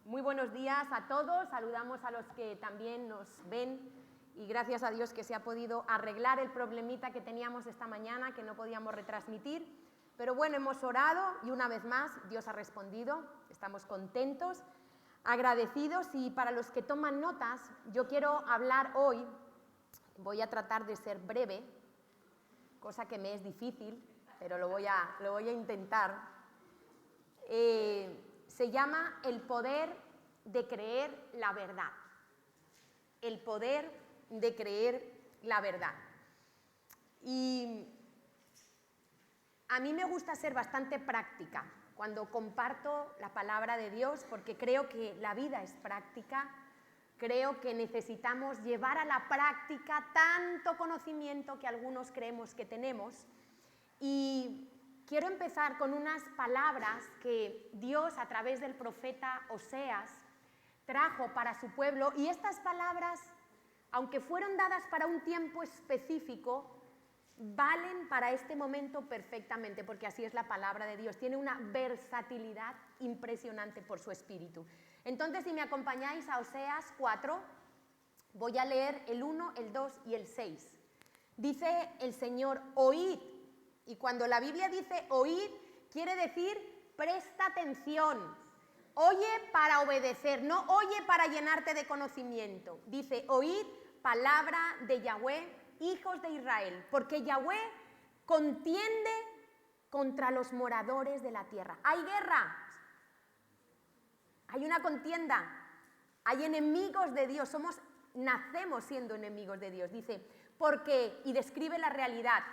Muy buenos días a todos, saludamos a los que también nos ven y gracias a Dios que se ha podido arreglar el problemita que teníamos esta mañana, que no podíamos retransmitir. Pero bueno, hemos orado y una vez más Dios ha respondido, estamos contentos, agradecidos, y para los que toman notas, yo quiero hablar hoy, voy a tratar de ser breve, cosa que me es difícil, pero lo voy a intentar. Se llama el poder de creer la verdad. El poder de creer la verdad. Y a mí me gusta ser bastante práctica cuando comparto la palabra de Dios, porque creo que la vida es práctica, creo que necesitamos llevar a la práctica tanto conocimiento que algunos creemos que tenemos. Y quiero empezar con unas palabras que Dios a través del profeta Oseas trajo para su pueblo, y estas palabras, aunque fueron dadas para un tiempo específico, valen para este momento perfectamente, porque así es la palabra de Dios, tiene una versatilidad impresionante por su espíritu. Entonces, si me acompañáis a Oseas 4, voy a leer el 1, el 2 y el 6. Dice el Señor: oíd. Y cuando la Biblia dice oíd, quiere decir presta atención, oye para obedecer, no oye para llenarte de conocimiento. Dice: oíd palabra de Yahweh, hijos de Israel, porque Yahweh contiende contra los moradores de la tierra. Hay guerra, hay una contienda, hay enemigos de Dios, nacemos siendo enemigos de Dios. Dice, porque, y describe la realidad.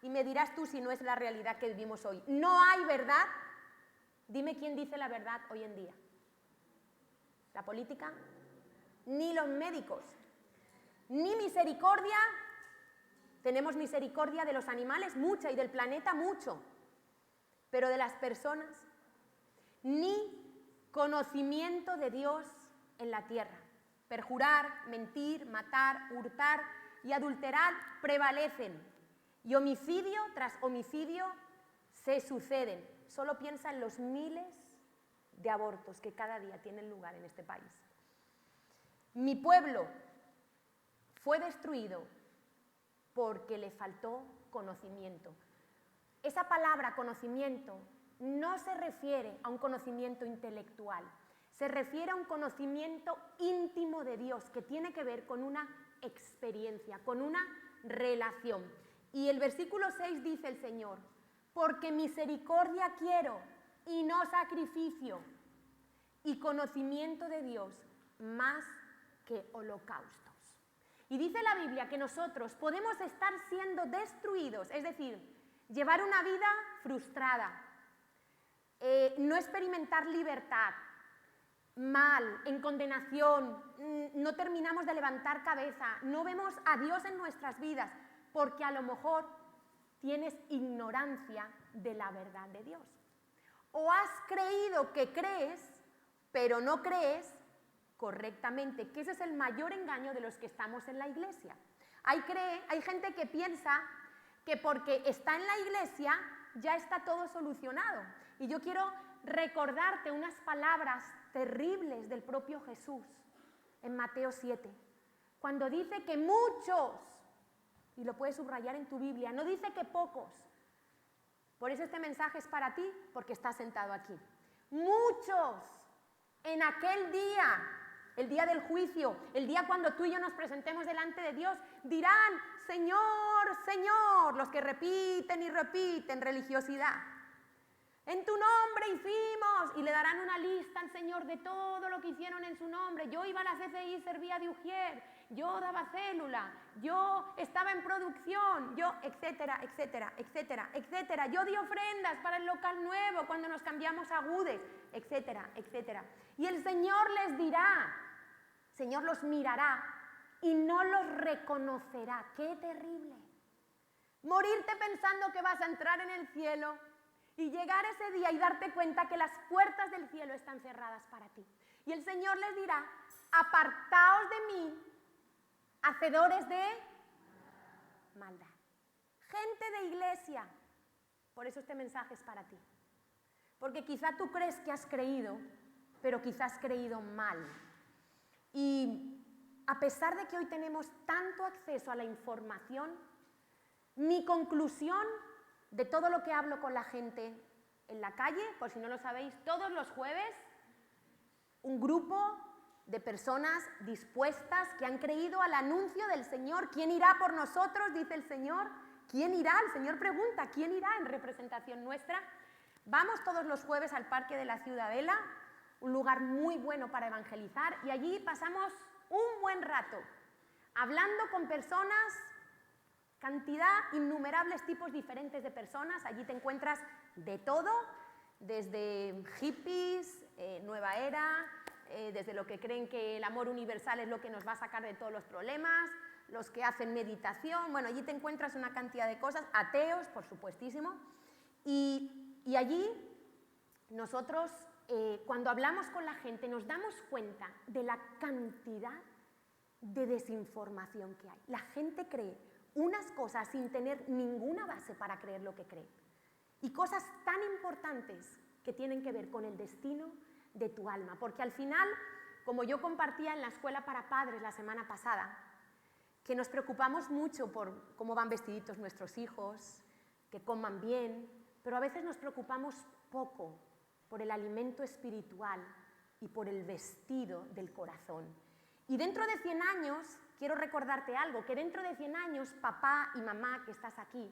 Y me dirás tú si no es la realidad que vivimos hoy. No hay verdad. Dime quién dice la verdad hoy en día. ¿La política? Ni los médicos. Ni misericordia. Tenemos misericordia de los animales, mucha, y del planeta, mucho. Pero de las personas, ni conocimiento de Dios en la tierra. Perjurar, mentir, matar, hurtar y adulterar prevalecen. Y homicidio tras homicidio se suceden. Solo piensa en los miles de abortos que cada día tienen lugar en este país. Mi pueblo fue destruido porque le faltó conocimiento. Esa palabra conocimiento no se refiere a un conocimiento intelectual, se refiere a un conocimiento íntimo de Dios que tiene que ver con una experiencia, con una relación. Y el versículo 6 dice el Señor: porque misericordia quiero y no sacrificio, y conocimiento de Dios más que holocaustos. Y dice la Biblia que nosotros podemos estar siendo destruidos, es decir, llevar una vida frustrada, no experimentar libertad, mal, en condenación, no terminamos de levantar cabeza, no vemos a Dios en nuestras vidas, porque a lo mejor tienes ignorancia de la verdad de Dios. O has creído que crees, pero no crees correctamente, que ese es el mayor engaño de los que estamos en la iglesia. Hay gente que piensa que porque está en la iglesia ya está todo solucionado. Y yo quiero recordarte unas palabras terribles del propio Jesús en Mateo 7, cuando dice que muchos, y lo puedes subrayar en tu Biblia, no dice que pocos. Por eso este mensaje es para ti, porque estás sentado aquí. Muchos en aquel día, el día del juicio, el día cuando tú y yo nos presentemos delante de Dios, dirán: Señor, Señor, los que repiten y repiten religiosidad. En tu nombre hicimos, y le darán una lista al Señor de todo lo que hicieron en su nombre. Yo iba a la CCI, servía de ujier, yo daba célula, yo estaba en producción, yo, etcétera, etcétera, etcétera, etcétera. Yo di ofrendas para el local nuevo cuando nos cambiamos a Gudes, etcétera, etcétera. Y el Señor les dirá, el Señor los mirará y no los reconocerá. ¡Qué terrible! Morirte pensando que vas a entrar en el cielo y llegar ese día y darte cuenta que las puertas del cielo están cerradas para ti. Y el Señor les dirá: apartaos de mí, hacedores de maldad. Gente de iglesia. Por eso este mensaje es para ti. Porque quizá tú crees que has creído, pero quizás creído mal. Y a pesar de que hoy tenemos tanto acceso a la información, mi conclusión de todo lo que hablo con la gente en la calle, por si no lo sabéis, todos los jueves, un grupo de personas dispuestas que han creído al anuncio del Señor. ¿Quién irá por nosotros?, dice el Señor. ¿Quién irá? El Señor pregunta, ¿quién irá en representación nuestra? Vamos todos los jueves al Parque de la Ciudadela, un lugar muy bueno para evangelizar, y allí pasamos un buen rato hablando con personas, cantidad, innumerables tipos diferentes de personas. Allí te encuentras de todo, desde hippies, nueva era, desde lo que creen que el amor universal es lo que nos va a sacar de todos los problemas, los que hacen meditación. Bueno, allí te encuentras una cantidad de cosas, ateos, por supuestísimo, y allí nosotros, cuando hablamos con la gente, nos damos cuenta de la cantidad de desinformación que hay. La gente cree unas cosas sin tener ninguna base para creer lo que cree, y cosas tan importantes que tienen que ver con el destino de tu alma, porque al final, como yo compartía en la escuela para padres la semana pasada, que nos preocupamos mucho por cómo van vestiditos nuestros hijos, que coman bien, pero a veces nos preocupamos poco por el alimento espiritual y por el vestido del corazón. Y dentro de 100 años, quiero recordarte algo, que dentro de 100 años, papá y mamá que estás aquí,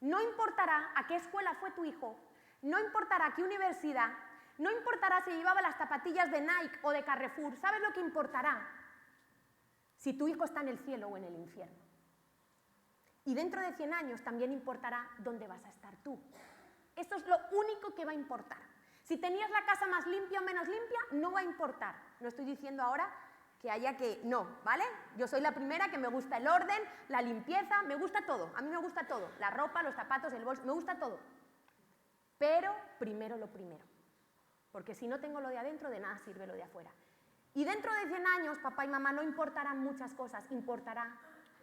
no importará a qué escuela fue tu hijo, no importará a qué universidad, no importará si llevaba las zapatillas de Nike o de Carrefour, ¿sabes lo que importará? Si tu hijo está en el cielo o en el infierno. Y dentro de 100 años también importará dónde vas a estar tú. Eso es lo único que va a importar. Si tenías la casa más limpia o menos limpia, no va a importar. No estoy diciendo ahora que haya que... No, ¿vale? Yo soy la primera que me gusta el orden, la limpieza, me gusta todo. A mí me gusta todo. La ropa, los zapatos, el bolso, me gusta todo. Pero primero lo primero. Porque si no tengo lo de adentro, de nada sirve lo de afuera. Y dentro de 100 años, papá y mamá, no importarán muchas cosas. Importará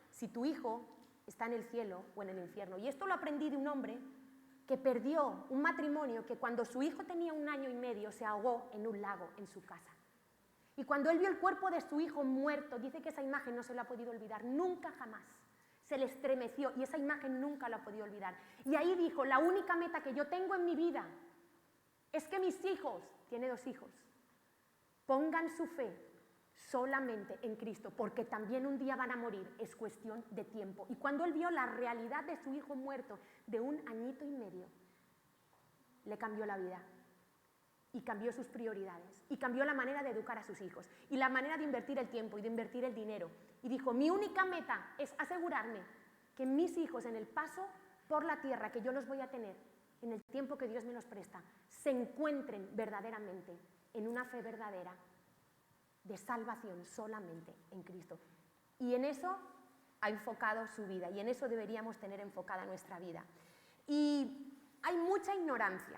si tu hijo está en el cielo o en el infierno. Y esto lo aprendí de un hombre que perdió un matrimonio que cuando su hijo tenía 1 año y medio se ahogó en un lago en su casa. Y cuando él vio el cuerpo de su hijo muerto, dice que esa imagen no se la ha podido olvidar, nunca jamás. Se le estremeció y esa imagen nunca la ha podido olvidar. Y ahí dijo, la única meta que yo tengo en mi vida es que mis hijos, tiene 2 hijos, pongan su fe solamente en Cristo, porque también un día van a morir, es cuestión de tiempo. Y cuando él vio la realidad de su hijo muerto de 1 añito y medio, le cambió la vida y cambió sus prioridades y cambió la manera de educar a sus hijos y la manera de invertir el tiempo y de invertir el dinero. Y dijo, mi única meta es asegurarme que mis hijos en el paso por la tierra que yo los voy a tener, en el tiempo que Dios me los presta, se encuentren verdaderamente en una fe verdadera de salvación solamente en Cristo. Y en eso ha enfocado su vida y en eso deberíamos tener enfocada nuestra vida. Y hay mucha ignorancia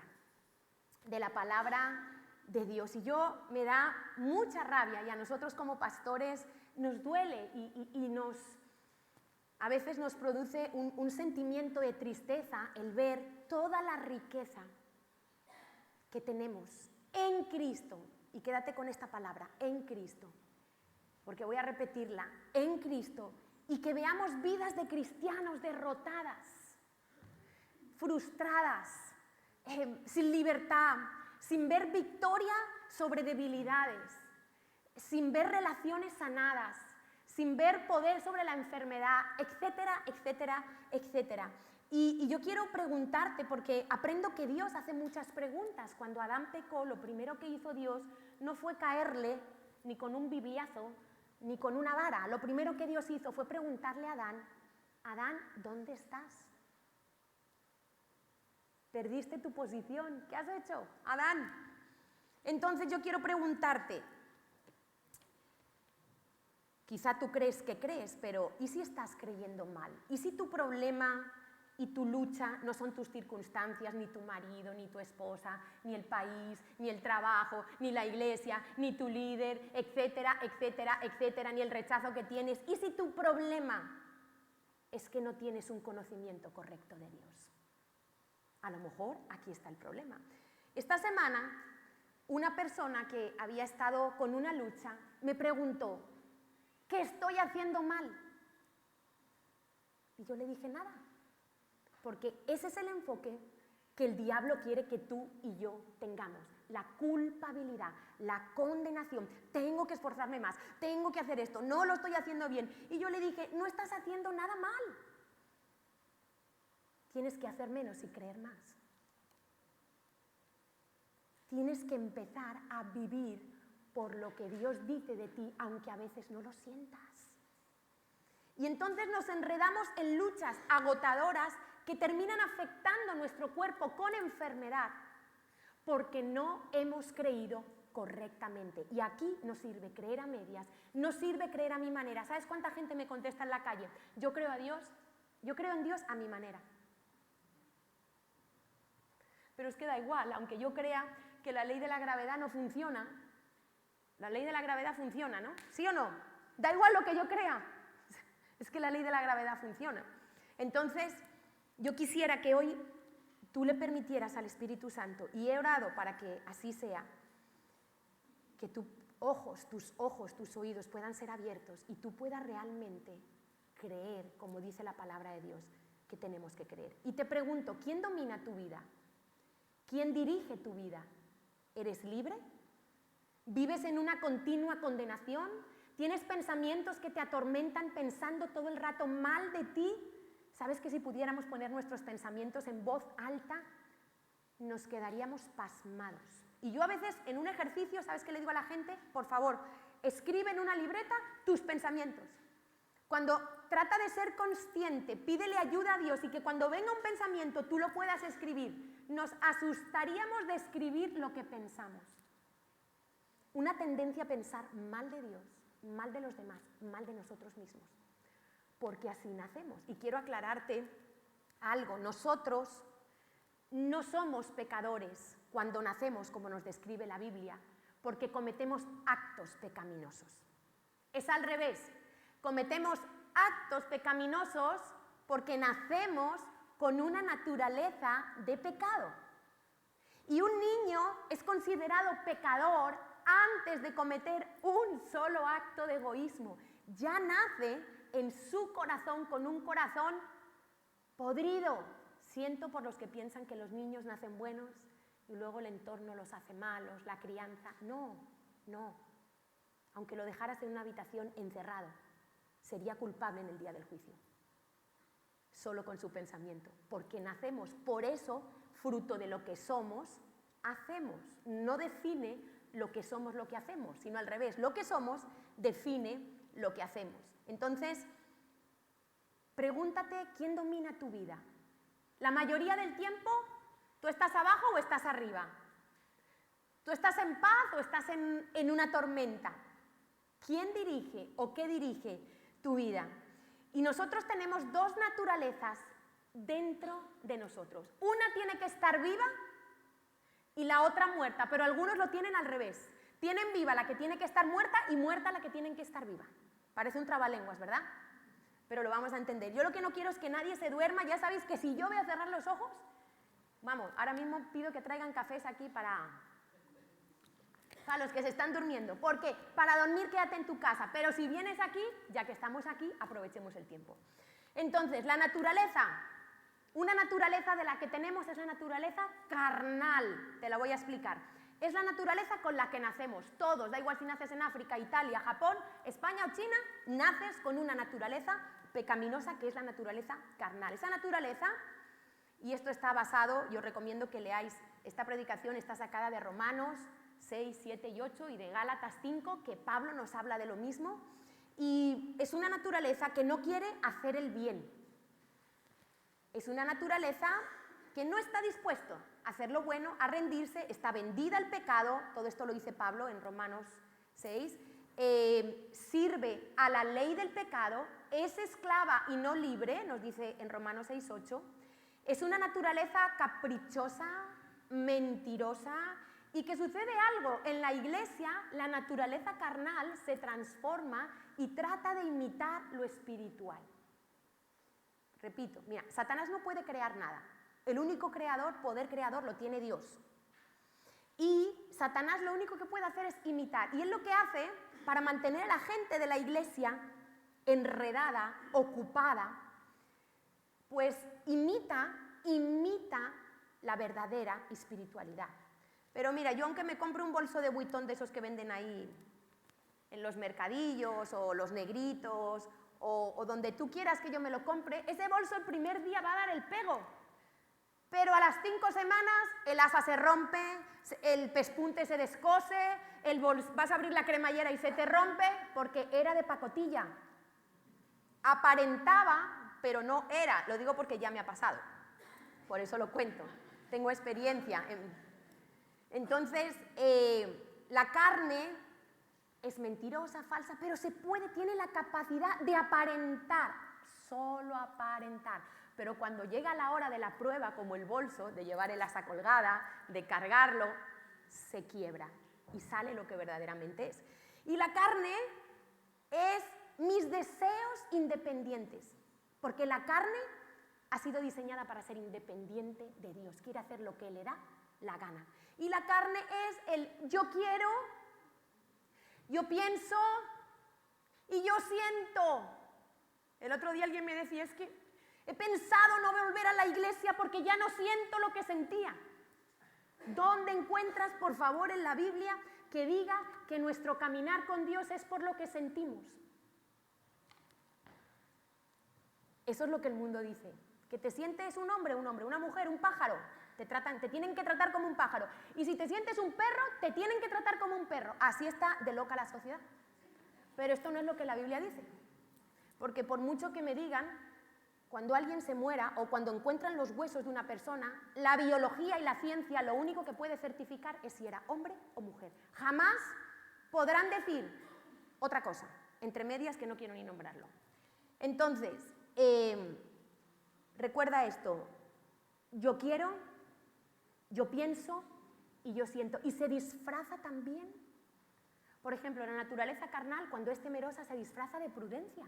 de la palabra de Dios y me da mucha rabia, y a nosotros como pastores nos duele y a veces nos produce un sentimiento de tristeza el ver toda la riqueza que tenemos en Cristo. Y quédate con esta palabra, en Cristo, porque voy a repetirla, en Cristo, y que veamos vidas de cristianos derrotadas, frustradas, sin libertad, sin ver victoria sobre debilidades, sin ver relaciones sanadas, sin ver poder sobre la enfermedad, etcétera, etcétera, etcétera. Y yo quiero preguntarte, porque aprendo que Dios hace muchas preguntas. Cuando Adán pecó, lo primero que hizo Dios no fue caerle ni con un bibliazo, ni con una vara. Lo primero que Dios hizo fue preguntarle a Adán, Adán, ¿dónde estás? Perdiste tu posición. ¿Qué has hecho, Adán? Entonces yo quiero preguntarte, quizá tú crees que crees, pero ¿y si estás creyendo mal? ¿Y si tu problema y tu lucha no son tus circunstancias, ni tu marido, ni tu esposa, ni el país, ni el trabajo, ni la iglesia, ni tu líder, etcétera, etcétera, etcétera, ni el rechazo que tienes? ¿Y si tu problema es que no tienes un conocimiento correcto de Dios? A lo mejor aquí está el problema. Esta semana una persona que había estado con una lucha me preguntó, ¿qué estoy haciendo mal? Y yo le dije, nada, porque ese es el enfoque que el diablo quiere que tú y yo tengamos. La culpabilidad, la condenación, tengo que esforzarme más, tengo que hacer esto, no lo estoy haciendo bien. Y yo le dije, no estás haciendo nada mal. Tienes que hacer menos y creer más. Tienes que empezar a vivir por lo que Dios dice de ti, aunque a veces no lo sientas. Y entonces nos enredamos en luchas agotadoras que terminan afectando nuestro cuerpo con enfermedad, porque no hemos creído correctamente. Y aquí no sirve creer a medias, no sirve creer a mi manera. ¿Sabes cuánta gente me contesta en la calle? Yo creo a Dios, yo creo en Dios a mi manera. Pero es que da igual, aunque yo crea que la ley de la gravedad no funciona, la ley de la gravedad funciona, ¿no? ¿Sí o no? Da igual lo que yo crea, es que la ley de la gravedad funciona. Entonces, yo quisiera que hoy tú le permitieras al Espíritu Santo, y he orado para que así sea, que tus ojos, tus oídos puedan ser abiertos y tú puedas realmente creer, como dice la palabra de Dios, que tenemos que creer. Y te pregunto, ¿quién domina tu vida? ¿Quién dirige tu vida? ¿Eres libre? ¿Vives en una continua condenación? ¿Tienes pensamientos que te atormentan pensando todo el rato mal de ti? ¿Sabes que si pudiéramos poner nuestros pensamientos en voz alta, nos quedaríamos pasmados? Y yo a veces en un ejercicio, ¿sabes qué le digo a la gente? Por favor, escribe en una libreta tus pensamientos. Cuando trata de ser consciente, pídele ayuda a Dios y que cuando venga un pensamiento tú lo puedas escribir. Nos asustaríamos de escribir lo que pensamos. Una tendencia a pensar mal de Dios, mal de los demás, mal de nosotros mismos. Porque así nacemos. Y quiero aclararte algo. Nosotros no somos pecadores cuando nacemos, como nos describe la Biblia, porque cometemos actos pecaminosos. Es al revés. Cometemos actos pecaminosos porque nacemos con una naturaleza de pecado. Y un niño es considerado pecador antes de cometer un solo acto de egoísmo. Ya nace en su corazón con un corazón podrido. Siento por los que piensan que los niños nacen buenos y luego el entorno los hace malos, la crianza. No. Aunque lo dejaras en una habitación encerrado, sería culpable en el día del juicio. Solo con su pensamiento. Porque nacemos. Por eso, fruto de lo que somos, hacemos. No define lo que somos lo que hacemos, sino al revés. Lo que somos define lo que hacemos. Entonces, pregúntate quién domina tu vida. La mayoría del tiempo, ¿tú estás abajo o estás arriba? ¿Tú estás en paz o estás en una tormenta? ¿Quién dirige o qué dirige tu vida? Y nosotros tenemos dos naturalezas dentro de nosotros. Una tiene que estar viva y la otra muerta, pero algunos lo tienen al revés. Tienen viva la que tiene que estar muerta y muerta la que tienen que estar viva. Parece un trabalenguas, ¿verdad? Pero lo vamos a entender. Yo lo que no quiero es que nadie se duerma. Ya sabéis que si yo voy a cerrar los ojos, vamos, ahora mismo pido que traigan cafés aquí para los que se están durmiendo. ¿Por qué? Para dormir quédate en tu casa, pero si vienes aquí, ya que estamos aquí, aprovechemos el tiempo. Entonces, la naturaleza, una naturaleza de la que tenemos es la naturaleza carnal. Te la voy a explicar. Es la naturaleza con la que nacemos, todos, da igual si naces en África, Italia, Japón, España o China, naces con una naturaleza pecaminosa que es la naturaleza carnal. Esa naturaleza, y esto está basado, yo os recomiendo que leáis, esta predicación está sacada de Romanos 6, 7 y 8 y de Gálatas 5, que Pablo nos habla de lo mismo, y es una naturaleza que no quiere hacer el bien. Es una naturaleza que no está dispuesto a hacer lo bueno, a rendirse, está vendida al pecado, todo esto lo dice Pablo en Romanos 6, sirve a la ley del pecado, es esclava y no libre, nos dice en Romanos 6, 8, es una naturaleza caprichosa, mentirosa, y que sucede algo, en la iglesia la naturaleza carnal se transforma y trata de imitar lo espiritual. Repito, mira, Satanás no puede crear nada. El único creador, poder creador, lo tiene Dios. Y Satanás lo único que puede hacer es imitar. Y él lo que hace, para mantener a la gente de la iglesia enredada, ocupada, pues imita la verdadera espiritualidad. Pero mira, yo aunque me compre un bolso de Vuitton de esos que venden ahí en los mercadillos o los negritos o donde tú quieras que yo me lo compre, ese bolso el primer día va a dar el pego. Pero a las 5 semanas el asa se rompe, el pespunte se descose, vas a abrir la cremallera y se te rompe porque era de pacotilla. Aparentaba, pero no era. Lo digo porque ya me ha pasado. Por eso lo cuento. Tengo experiencia. Entonces, la carne es mentirosa, falsa, pero tiene la capacidad de aparentar, solo aparentar. Pero cuando llega la hora de la prueba, como el bolso, de llevar el asa colgada, de cargarlo, se quiebra y sale lo que verdaderamente es. Y la carne es mis deseos independientes, porque la carne ha sido diseñada para ser independiente de Dios, quiere hacer lo que le da la gana. Y la carne es el yo quiero, yo pienso y yo siento. El otro día alguien me decía, es que he pensado no volver a la iglesia porque ya no siento lo que sentía. ¿Dónde encuentras, por favor, en la Biblia que diga que nuestro caminar con Dios es por lo que sentimos? Eso es lo que el mundo dice. Que te sientes un hombre, una mujer, un pájaro. Te tienen que tratar como un pájaro. Y si te sientes un perro, te tienen que tratar como un perro. Así está de loca la sociedad. Pero esto no es lo que la Biblia dice. Porque por mucho que me digan, cuando alguien se muera o cuando encuentran los huesos de una persona, la biología y la ciencia lo único que puede certificar es si era hombre o mujer. Jamás podrán decir otra cosa, entre medias que no quiero ni nombrarlo. Entonces, recuerda esto, yo quiero, yo pienso y yo siento. Y se disfraza también. Por ejemplo, la naturaleza carnal, cuando es temerosa, se disfraza de prudencia.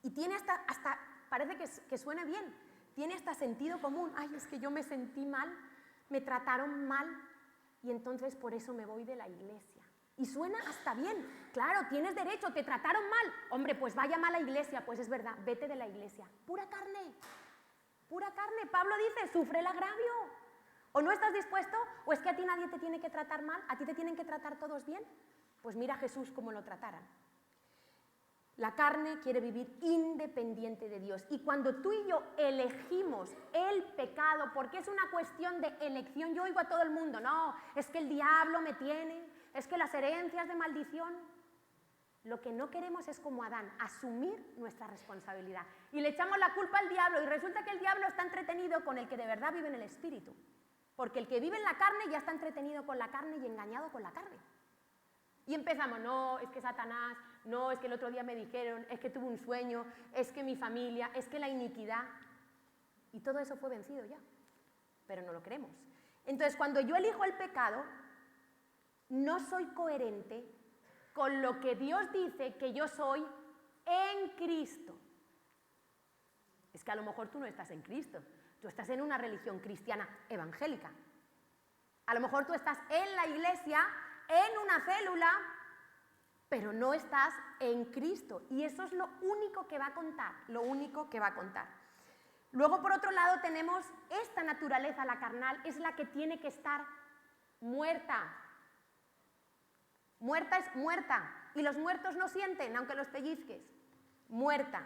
Y tiene hasta parece que suena bien, tiene hasta sentido común. Ay, es que yo me sentí mal, me trataron mal y entonces por eso me voy de la iglesia. Y suena hasta bien. Claro, tienes derecho, te trataron mal. Hombre, pues vaya mal a la iglesia. Pues es verdad, vete de la iglesia. Pura carne, pura carne. Pablo dice, sufre el agravio. O no estás dispuesto, o es que a ti nadie te tiene que tratar mal, a ti te tienen que tratar todos bien. Pues mira a Jesús cómo lo trataran. La carne quiere vivir independiente de Dios. Y cuando tú y yo elegimos el pecado, porque es una cuestión de elección, yo oigo a todo el mundo, no, es que el diablo me tiene, es que las herencias de maldición. Lo que no queremos es, como Adán, asumir nuestra responsabilidad. Y le echamos la culpa al diablo, y resulta que el diablo está entretenido con el que de verdad vive en el espíritu. Porque el que vive en la carne ya está entretenido con la carne y engañado con la carne. Y empezamos, no, es que Satanás, no, es que el otro día me dijeron, es que tuve un sueño, es que mi familia, es que la iniquidad. Y todo eso fue vencido ya, pero no lo queremos. Entonces, cuando yo elijo el pecado, no soy coherente con lo que Dios dice que yo soy en Cristo. Es que a lo mejor tú no estás en Cristo, tú estás en una religión cristiana evangélica. A lo mejor tú estás en la iglesia, en una célula, pero no estás en Cristo. Y eso es lo único que va a contar, lo único que va a contar. Luego, por otro lado, tenemos esta naturaleza, la carnal, es la que tiene que estar muerta. Muerta es muerta. Y los muertos no sienten, aunque los pellizques. Muerta.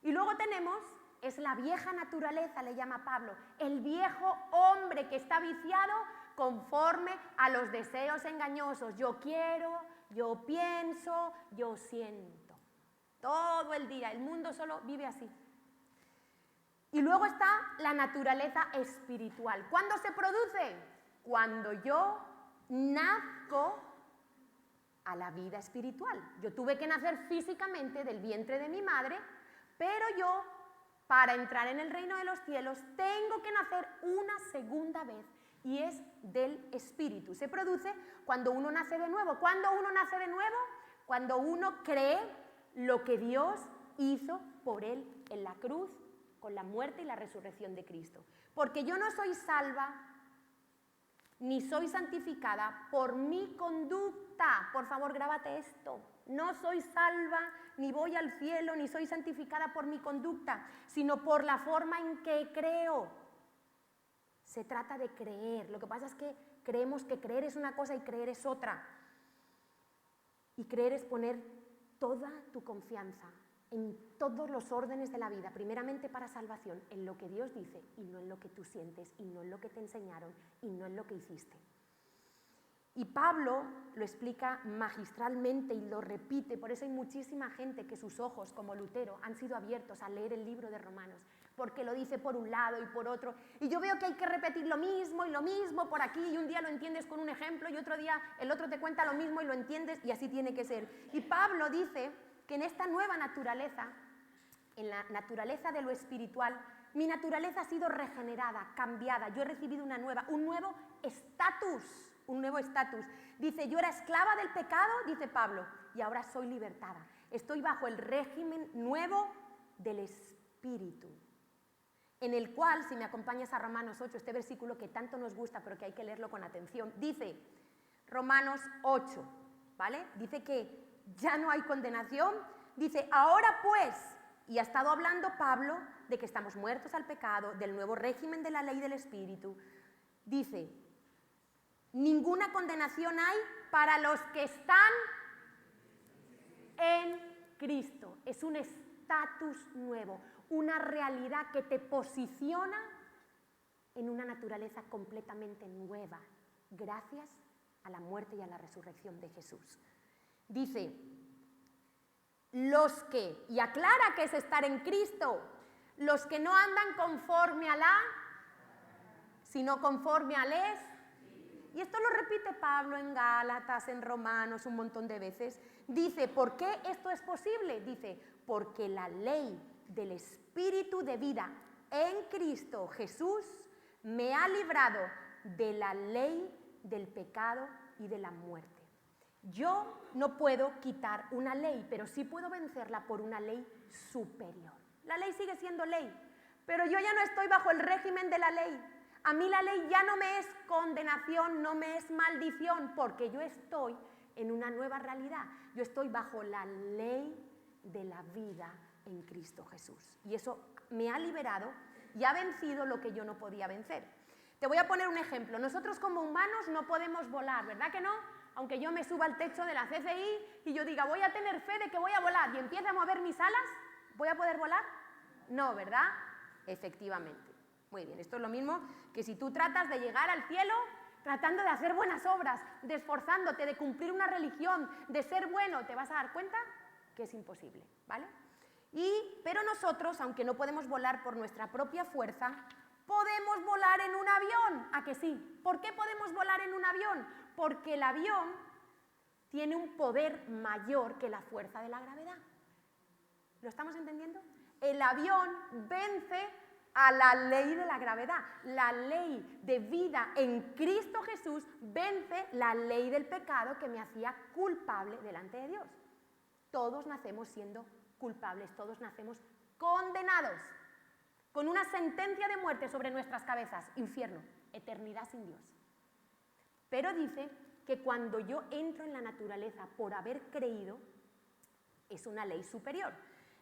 Y luego tenemos, es la vieja naturaleza, le llama Pablo, el viejo hombre que está viciado conforme a los deseos engañosos. Yo quiero, yo pienso, yo siento. Todo el día, el mundo solo vive así. Y luego está la naturaleza espiritual. ¿Cuándo se produce? Cuando yo nazco a la vida espiritual. Yo tuve que nacer físicamente del vientre de mi madre, pero yo, para entrar en el reino de los cielos, tengo que nacer una segunda vez. Y es del Espíritu. Se produce cuando uno nace de nuevo. ¿Cuándo uno nace de nuevo? Cuando uno cree lo que Dios hizo por él en la cruz, con la muerte y la resurrección de Cristo. Porque yo no soy salva ni soy santificada por mi conducta. Por favor, grábate esto. No soy salva, ni voy al cielo, ni soy santificada por mi conducta, sino por la forma en que creo. Se trata de creer. Lo que pasa es que creemos que creer es una cosa y creer es otra. Y creer es poner toda tu confianza en todos los órdenes de la vida, primeramente para salvación, en lo que Dios dice y no en lo que tú sientes y no en lo que te enseñaron y no en lo que hiciste. Y Pablo lo explica magistralmente y lo repite, por eso hay muchísima gente que sus ojos, como Lutero, han sido abiertos a leer el libro de Romanos, porque lo dice por un lado y por otro, y yo veo que hay que repetir lo mismo y lo mismo por aquí, y un día lo entiendes con un ejemplo y otro día el otro te cuenta lo mismo y lo entiendes, y así tiene que ser. Y Pablo dice que en esta nueva naturaleza, en la naturaleza de lo espiritual, mi naturaleza ha sido regenerada, cambiada, yo he recibido un nuevo estatus. Un nuevo estatus. Dice, yo era esclava del pecado, dice Pablo, y ahora soy libertada. Estoy bajo el régimen nuevo del Espíritu, en el cual, si me acompañas a Romanos 8, este versículo que tanto nos gusta, pero que hay que leerlo con atención, dice, Romanos 8, ¿vale? Dice que ya no hay condenación, dice, ahora pues, y ha estado hablando Pablo de que estamos muertos al pecado, del nuevo régimen de la ley del Espíritu, dice, ninguna condenación hay para los que están en Cristo. Es un estatus nuevo, una realidad que te posiciona en una naturaleza completamente nueva, gracias a la muerte y a la resurrección de Jesús. Dice, los que, y aclara que es estar en Cristo, los que no andan conforme a la, sino conforme al Y esto lo repite Pablo en Gálatas, en Romanos, un montón de veces. Dice, ¿por qué esto es posible? Dice, porque la ley del Espíritu de vida en Cristo Jesús me ha librado de la ley del pecado y de la muerte. Yo no puedo quitar una ley, pero sí puedo vencerla por una ley superior. La ley sigue siendo ley, pero yo ya no estoy bajo el régimen de la ley. A mí la ley ya no me es condenación, no me es maldición, porque yo estoy en una nueva realidad. Yo estoy bajo la ley de la vida en Cristo Jesús. Y eso me ha liberado y ha vencido lo que yo no podía vencer. Te voy a poner un ejemplo. Nosotros como humanos no podemos volar, ¿verdad que no? Aunque yo me suba al techo de la CCI y yo diga, voy a tener fe de que voy a volar y empiece a mover mis alas, ¿voy a poder volar? No, ¿verdad? Efectivamente. Muy bien, esto es lo mismo que si tú tratas de llegar al cielo tratando de hacer buenas obras, de esforzándote, de cumplir una religión, de ser bueno, te vas a dar cuenta que es imposible, ¿vale? Pero nosotros, aunque no podemos volar por nuestra propia fuerza, podemos volar en un avión, ¿a que sí? ¿Por qué podemos volar en un avión? Porque el avión tiene un poder mayor que la fuerza de la gravedad. ¿Lo estamos entendiendo? El avión vence a la ley de la gravedad. La ley de vida en Cristo Jesús vence la ley del pecado que me hacía culpable delante de Dios. Todos nacemos siendo culpables, todos nacemos condenados, con una sentencia de muerte sobre nuestras cabezas, infierno, eternidad sin Dios. Pero dice que cuando yo entro en la naturaleza por haber creído, es una ley superior.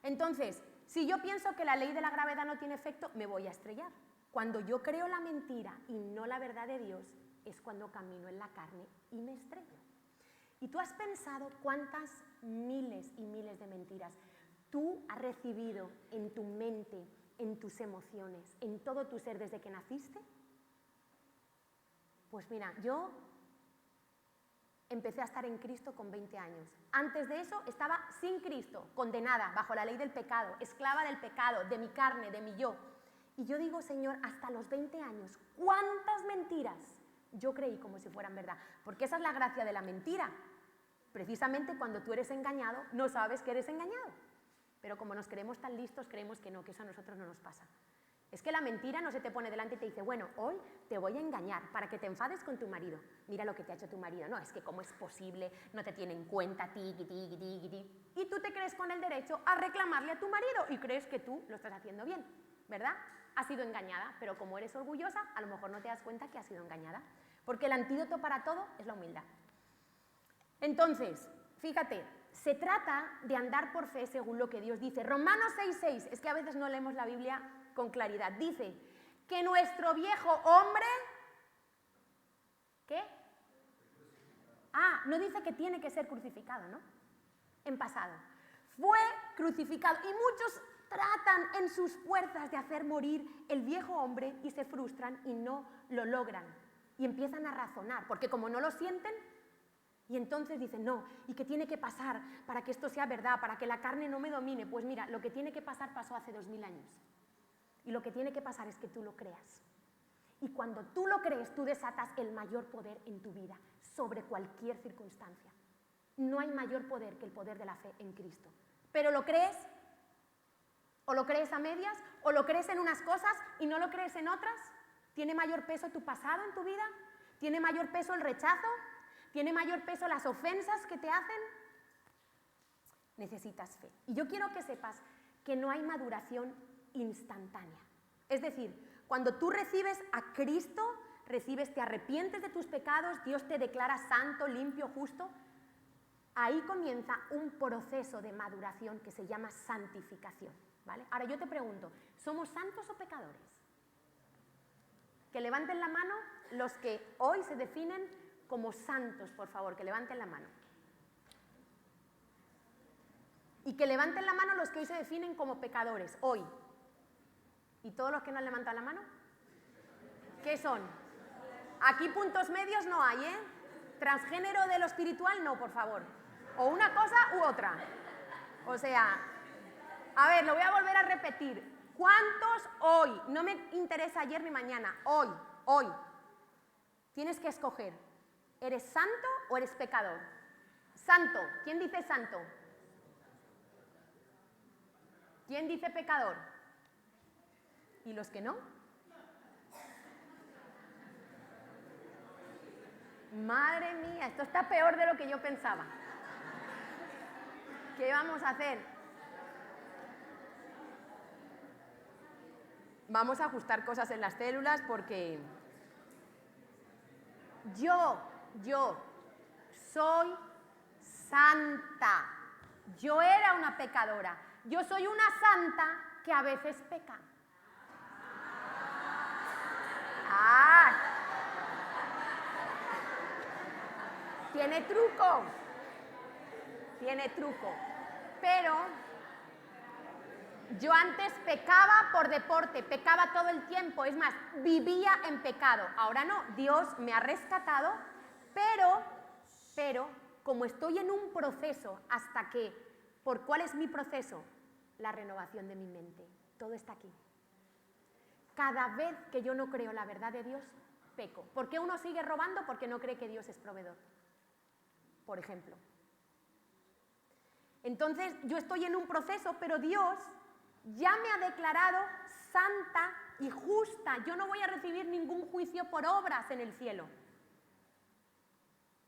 Entonces, si yo pienso que la ley de la gravedad no tiene efecto, me voy a estrellar. Cuando yo creo la mentira y no la verdad de Dios, es cuando camino en la carne y me estrello. ¿Y tú has pensado cuántas miles y miles de mentiras tú has recibido en tu mente, en tus emociones, en todo tu ser desde que naciste? Pues mira, yo empecé a estar en Cristo con 20 años. Antes de eso estaba sin Cristo, condenada, bajo la ley del pecado, esclava del pecado, de mi carne, de mi yo. Y yo digo, Señor, hasta los 20 años, ¿cuántas mentiras yo creí como si fueran verdad? Porque esa es la gracia de la mentira. Precisamente cuando tú eres engañado, no sabes que eres engañado. Pero como nos creemos tan listos, creemos que no, que eso a nosotros no nos pasa. Es que la mentira no se te pone delante y te dice, bueno, hoy te voy a engañar para que te enfades con tu marido. Mira lo que te ha hecho tu marido. No, es que cómo es posible, no te tiene en cuenta, y tú te crees con el derecho a reclamarle a tu marido y crees que tú lo estás haciendo bien, ¿verdad? Has sido engañada, pero como eres orgullosa, a lo mejor no te das cuenta que has sido engañada. Porque el antídoto para todo es la humildad. Entonces, fíjate, se trata de andar por fe según lo que Dios dice. Romanos 6:6, es que a veces no leemos la Biblia con claridad. Dice que nuestro viejo hombre, ¿qué? No dice que tiene que ser crucificado, ¿no? En pasado. Fue crucificado y muchos tratan en sus fuerzas de hacer morir el viejo hombre y se frustran y no lo logran. Y empiezan a razonar, porque como no lo sienten, y entonces dicen, no, ¿y qué tiene que pasar para que esto sea verdad, para que la carne no me domine? Pues mira, lo que tiene que pasar pasó hace 2000 años. Y lo que tiene que pasar es que tú lo creas. Y cuando tú lo crees, tú desatas el mayor poder en tu vida, sobre cualquier circunstancia. No hay mayor poder que el poder de la fe en Cristo. ¿Pero lo crees? ¿O lo crees a medias? ¿O lo crees en unas cosas y no lo crees en otras? ¿Tiene mayor peso tu pasado en tu vida? ¿Tiene mayor peso el rechazo? ¿Tiene mayor peso las ofensas que te hacen? Necesitas fe. Y yo quiero que sepas que no hay maduración instantánea. Es decir, cuando tú recibes a Cristo, te arrepientes de tus pecados, Dios te declara santo, limpio, justo, ahí comienza un proceso de maduración que se llama santificación, ¿vale? Ahora yo te pregunto, ¿somos santos o pecadores? Que levanten la mano los que hoy se definen como santos, por favor, que levanten la mano. Y que levanten la mano los que hoy se definen como pecadores, hoy. ¿Y todos los que no han levantado la mano? ¿Qué son? Aquí puntos medios no hay, ¿eh? Transgénero de lo espiritual, no, por favor. O una cosa u otra. O sea, a ver, lo voy a volver a repetir. ¿Cuántos hoy? No me interesa ayer ni mañana. Hoy. Tienes que escoger. ¿Eres santo o eres pecador? Santo. ¿Quién dice santo? ¿Quién dice pecador? ¿Y los que no? Madre mía, esto está peor de lo que yo pensaba. ¿Qué vamos a hacer? Vamos a ajustar cosas en las células porque yo soy santa. Yo era una pecadora. Yo soy una santa que a veces peca. Tiene truco, pero yo antes pecaba por deporte, pecaba todo el tiempo, es más, vivía en pecado. Ahora no, Dios me ha rescatado, pero como estoy en un proceso ¿por cuál es mi proceso? La renovación de mi mente, todo está aquí. Cada vez que yo no creo la verdad de Dios, peco. ¿Por qué uno sigue robando? Porque no cree que Dios es proveedor, por ejemplo. Entonces, yo estoy en un proceso, pero Dios ya me ha declarado santa y justa. Yo no voy a recibir ningún juicio por obras en el cielo.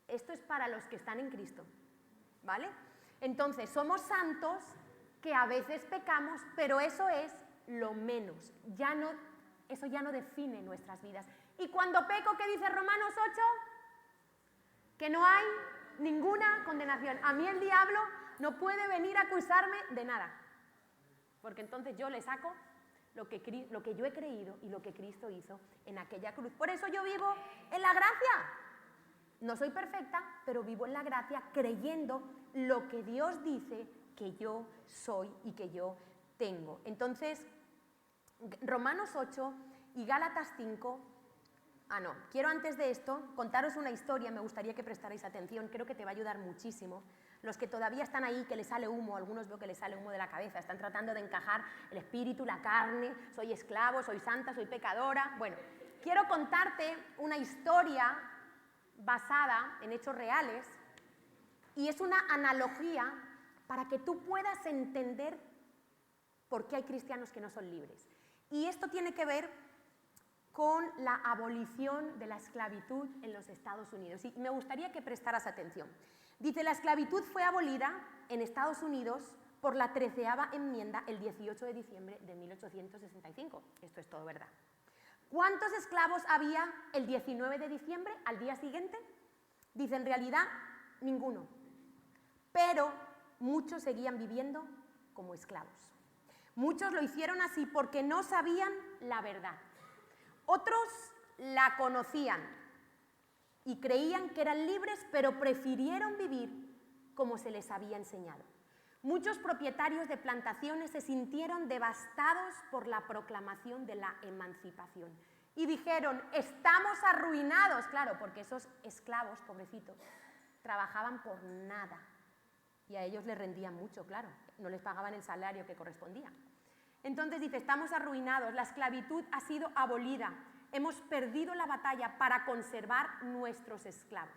Esto es para los que están en Cristo, ¿vale? Entonces, somos santos que a veces pecamos, pero eso es lo menos. Eso ya no define nuestras vidas. Y cuando peco, ¿qué dice Romanos 8? Que no hay ninguna condenación. A mí el diablo no puede venir a acusarme de nada, porque entonces yo le saco lo que yo he creído y lo que Cristo hizo en aquella cruz. Por eso yo vivo en la gracia. No soy perfecta, pero vivo en la gracia creyendo lo que Dios dice que yo soy y que yo tengo. Entonces, Romanos 8 y Gálatas 5... quiero antes de esto contaros una historia, me gustaría que prestarais atención, creo que te va a ayudar muchísimo. Los que todavía están ahí, que les sale humo, algunos veo que les sale humo de la cabeza, están tratando de encajar el espíritu, la carne, soy esclavo, soy santa, soy pecadora. Bueno, quiero contarte una historia basada en hechos reales y es una analogía para que tú puedas entender por qué hay cristianos que no son libres. Y esto tiene que ver con la abolición de la esclavitud en los Estados Unidos. Y me gustaría que prestaras atención. Dice, la esclavitud fue abolida en Estados Unidos por la 13ª enmienda el 18 de diciembre de 1865. Esto es todo verdad. ¿Cuántos esclavos había el 19 de diciembre, al día siguiente? Dice, en realidad, ninguno. Pero muchos seguían viviendo como esclavos. Muchos lo hicieron así porque no sabían la verdad. Otros la conocían y creían que eran libres, pero prefirieron vivir como se les había enseñado. Muchos propietarios de plantaciones se sintieron devastados por la proclamación de la emancipación y dijeron, estamos arruinados, claro, porque esos esclavos, pobrecitos, trabajaban por nada y a ellos les rendían mucho, claro, no les pagaban el salario que correspondía. Entonces dice, estamos arruinados, la esclavitud ha sido abolida, hemos perdido la batalla para conservar nuestros esclavos.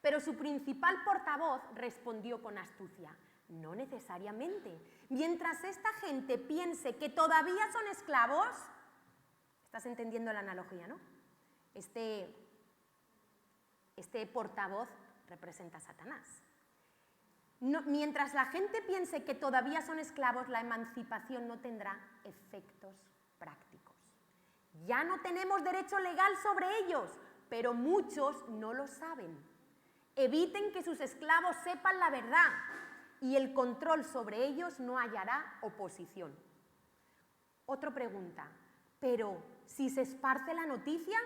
Pero su principal portavoz respondió con astucia, no necesariamente. Mientras esta gente piense que todavía son esclavos, estás entendiendo la analogía, ¿no? Este portavoz representa a Satanás. No, mientras la gente piense que todavía son esclavos, la emancipación no tendrá efectos prácticos. Ya no tenemos derecho legal sobre ellos, pero muchos no lo saben. Eviten que sus esclavos sepan la verdad y el control sobre ellos no hallará oposición. Otra pregunta, pero si se esparce la noticia,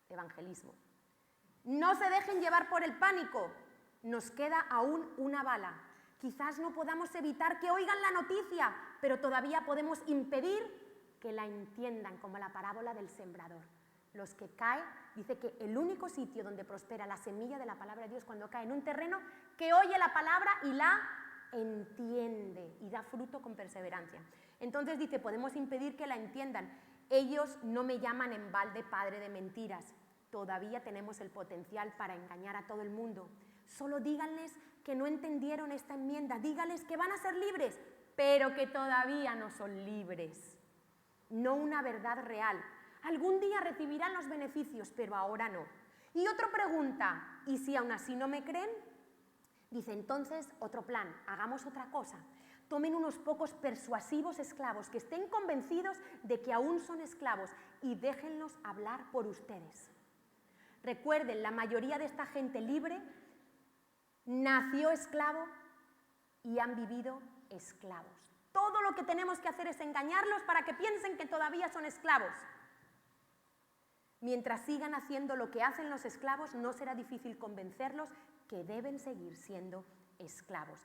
evangelismo. No se dejen llevar por el pánico, nos queda aún una bala. Quizás no podamos evitar que oigan la noticia, pero todavía podemos impedir que la entiendan, como la parábola del sembrador. Los que caen, dice que el único sitio donde prospera la semilla de la palabra de Dios cuando cae en un terreno que oye la palabra y la entiende y da fruto con perseverancia. Entonces dice, podemos impedir que la entiendan. Ellos no me llaman en balde padre de mentiras. Todavía tenemos el potencial para engañar a todo el mundo. Solo díganles que no entendieron esta enmienda. Díganles que van a ser libres, pero que todavía no son libres. No una verdad real. Algún día recibirán los beneficios, pero ahora no. Y otra pregunta, ¿y si aún así no me creen? Dice, entonces, otro plan, hagamos otra cosa. Tomen unos pocos persuasivos esclavos que estén convencidos de que aún son esclavos y déjenlos hablar por ustedes. Recuerden, la mayoría de esta gente libre nació esclavo y han vivido esclavos. Todo lo que tenemos que hacer es engañarlos para que piensen que todavía son esclavos. Mientras sigan haciendo lo que hacen los esclavos, no será difícil convencerlos que deben seguir siendo esclavos.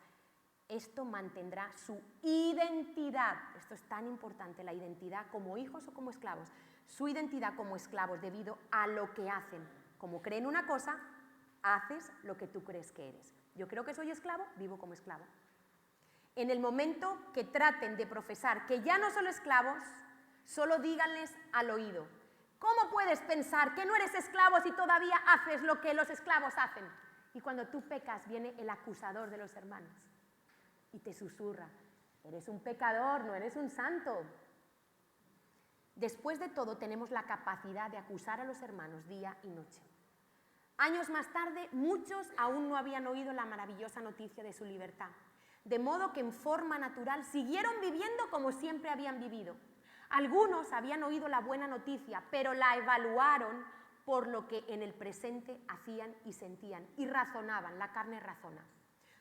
Esto mantendrá su identidad. Esto es tan importante, la identidad como hijos o como esclavos. Su identidad como esclavos debido a lo que hacen. Como creen una cosa, haces lo que tú crees que eres. Yo creo que soy esclavo, vivo como esclavo. En el momento que traten de profesar que ya no son esclavos, solo díganles al oído, ¿cómo puedes pensar que no eres esclavo si todavía haces lo que los esclavos hacen? Y cuando tú pecas, viene el acusador de los hermanos y te susurra, eres un pecador, no eres un santo. Después de todo, tenemos la capacidad de acusar a los hermanos día y noche. Años más tarde, muchos aún no habían oído la maravillosa noticia de su libertad, de modo que en forma natural siguieron viviendo como siempre habían vivido. Algunos habían oído la buena noticia, pero la evaluaron por lo que en el presente hacían y sentían, y razonaban, la carne razona.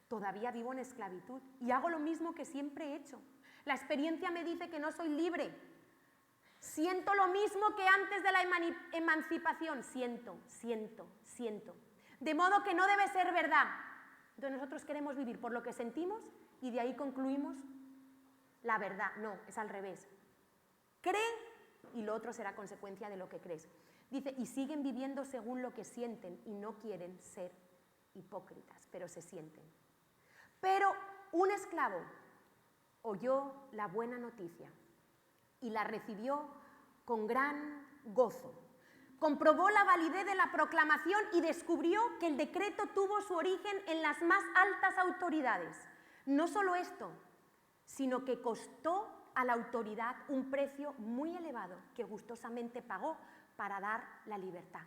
Todavía vivo en esclavitud y hago lo mismo que siempre he hecho. La experiencia me dice que no soy libre. Siento lo mismo que antes de la emancipación. Siento. De modo que no debe ser verdad. Entonces nosotros queremos vivir por lo que sentimos y de ahí concluimos la verdad. No, es al revés. Cree y lo otro será consecuencia de lo que crees. Dice, y siguen viviendo según lo que sienten y no quieren ser hipócritas, pero se sienten. Pero un esclavo oyó la buena noticia y la recibió con gran gozo. Comprobó la validez de la proclamación y descubrió que el decreto tuvo su origen en las más altas autoridades. No solo esto, sino que costó a la autoridad un precio muy elevado que gustosamente pagó para dar la libertad.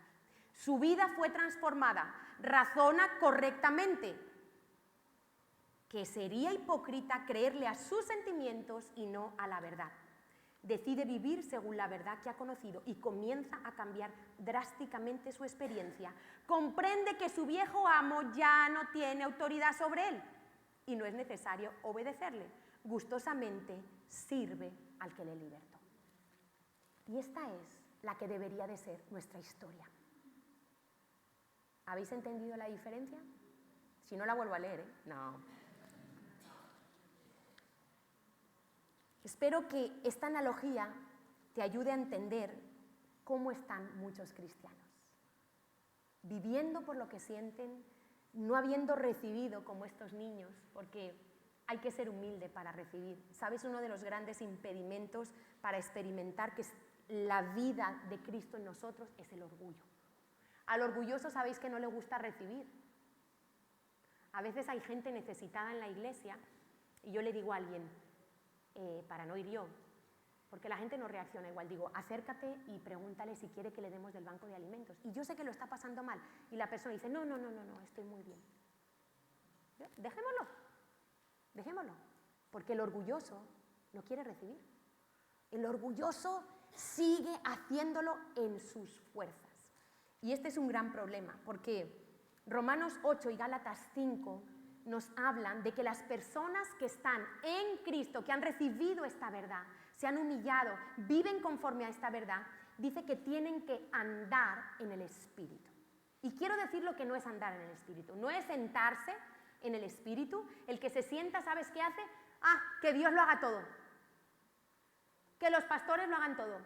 Su vida fue transformada, razona correctamente, que sería hipócrita creerle a sus sentimientos y no a la verdad. decide vivir según la verdad que ha conocido y comienza a cambiar drásticamente su experiencia, comprende que su viejo amo ya no tiene autoridad sobre él y no es necesario obedecerle. Gustosamente sirve al que le libertó. Y esta es la que debería de ser nuestra historia. ¿Habéis entendido la diferencia? Si no, la vuelvo a leer, ¿eh? No. Espero que esta analogía te ayude a entender cómo están muchos cristianos. Viviendo por lo que sienten, no habiendo recibido como estos niños, porque hay que ser humilde para recibir. ¿Sabes? Uno de los grandes impedimentos para experimentar que la vida de Cristo en nosotros es el orgullo. Al orgulloso sabéis que no le gusta recibir. A veces hay gente necesitada en la iglesia y yo le digo a alguien, para no ir yo, porque la gente no reacciona igual, digo, acércate y pregúntale si quiere que le demos del banco de alimentos. Y yo sé que lo está pasando mal y la persona dice, no, estoy muy bien. Dejémoslo, porque el orgulloso no quiere recibir. El orgulloso sigue haciéndolo en sus fuerzas. Y este es un gran problema, porque Romanos 8 y Gálatas 5 nos hablan de que las personas que están en Cristo, que han recibido esta verdad, se han humillado, viven conforme a esta verdad, dice que tienen que andar en el Espíritu. Y quiero decir lo que no es andar en el Espíritu, no es sentarse en el Espíritu. El que se sienta, ¿sabes qué hace? Que Dios lo haga todo, que los pastores lo hagan todo,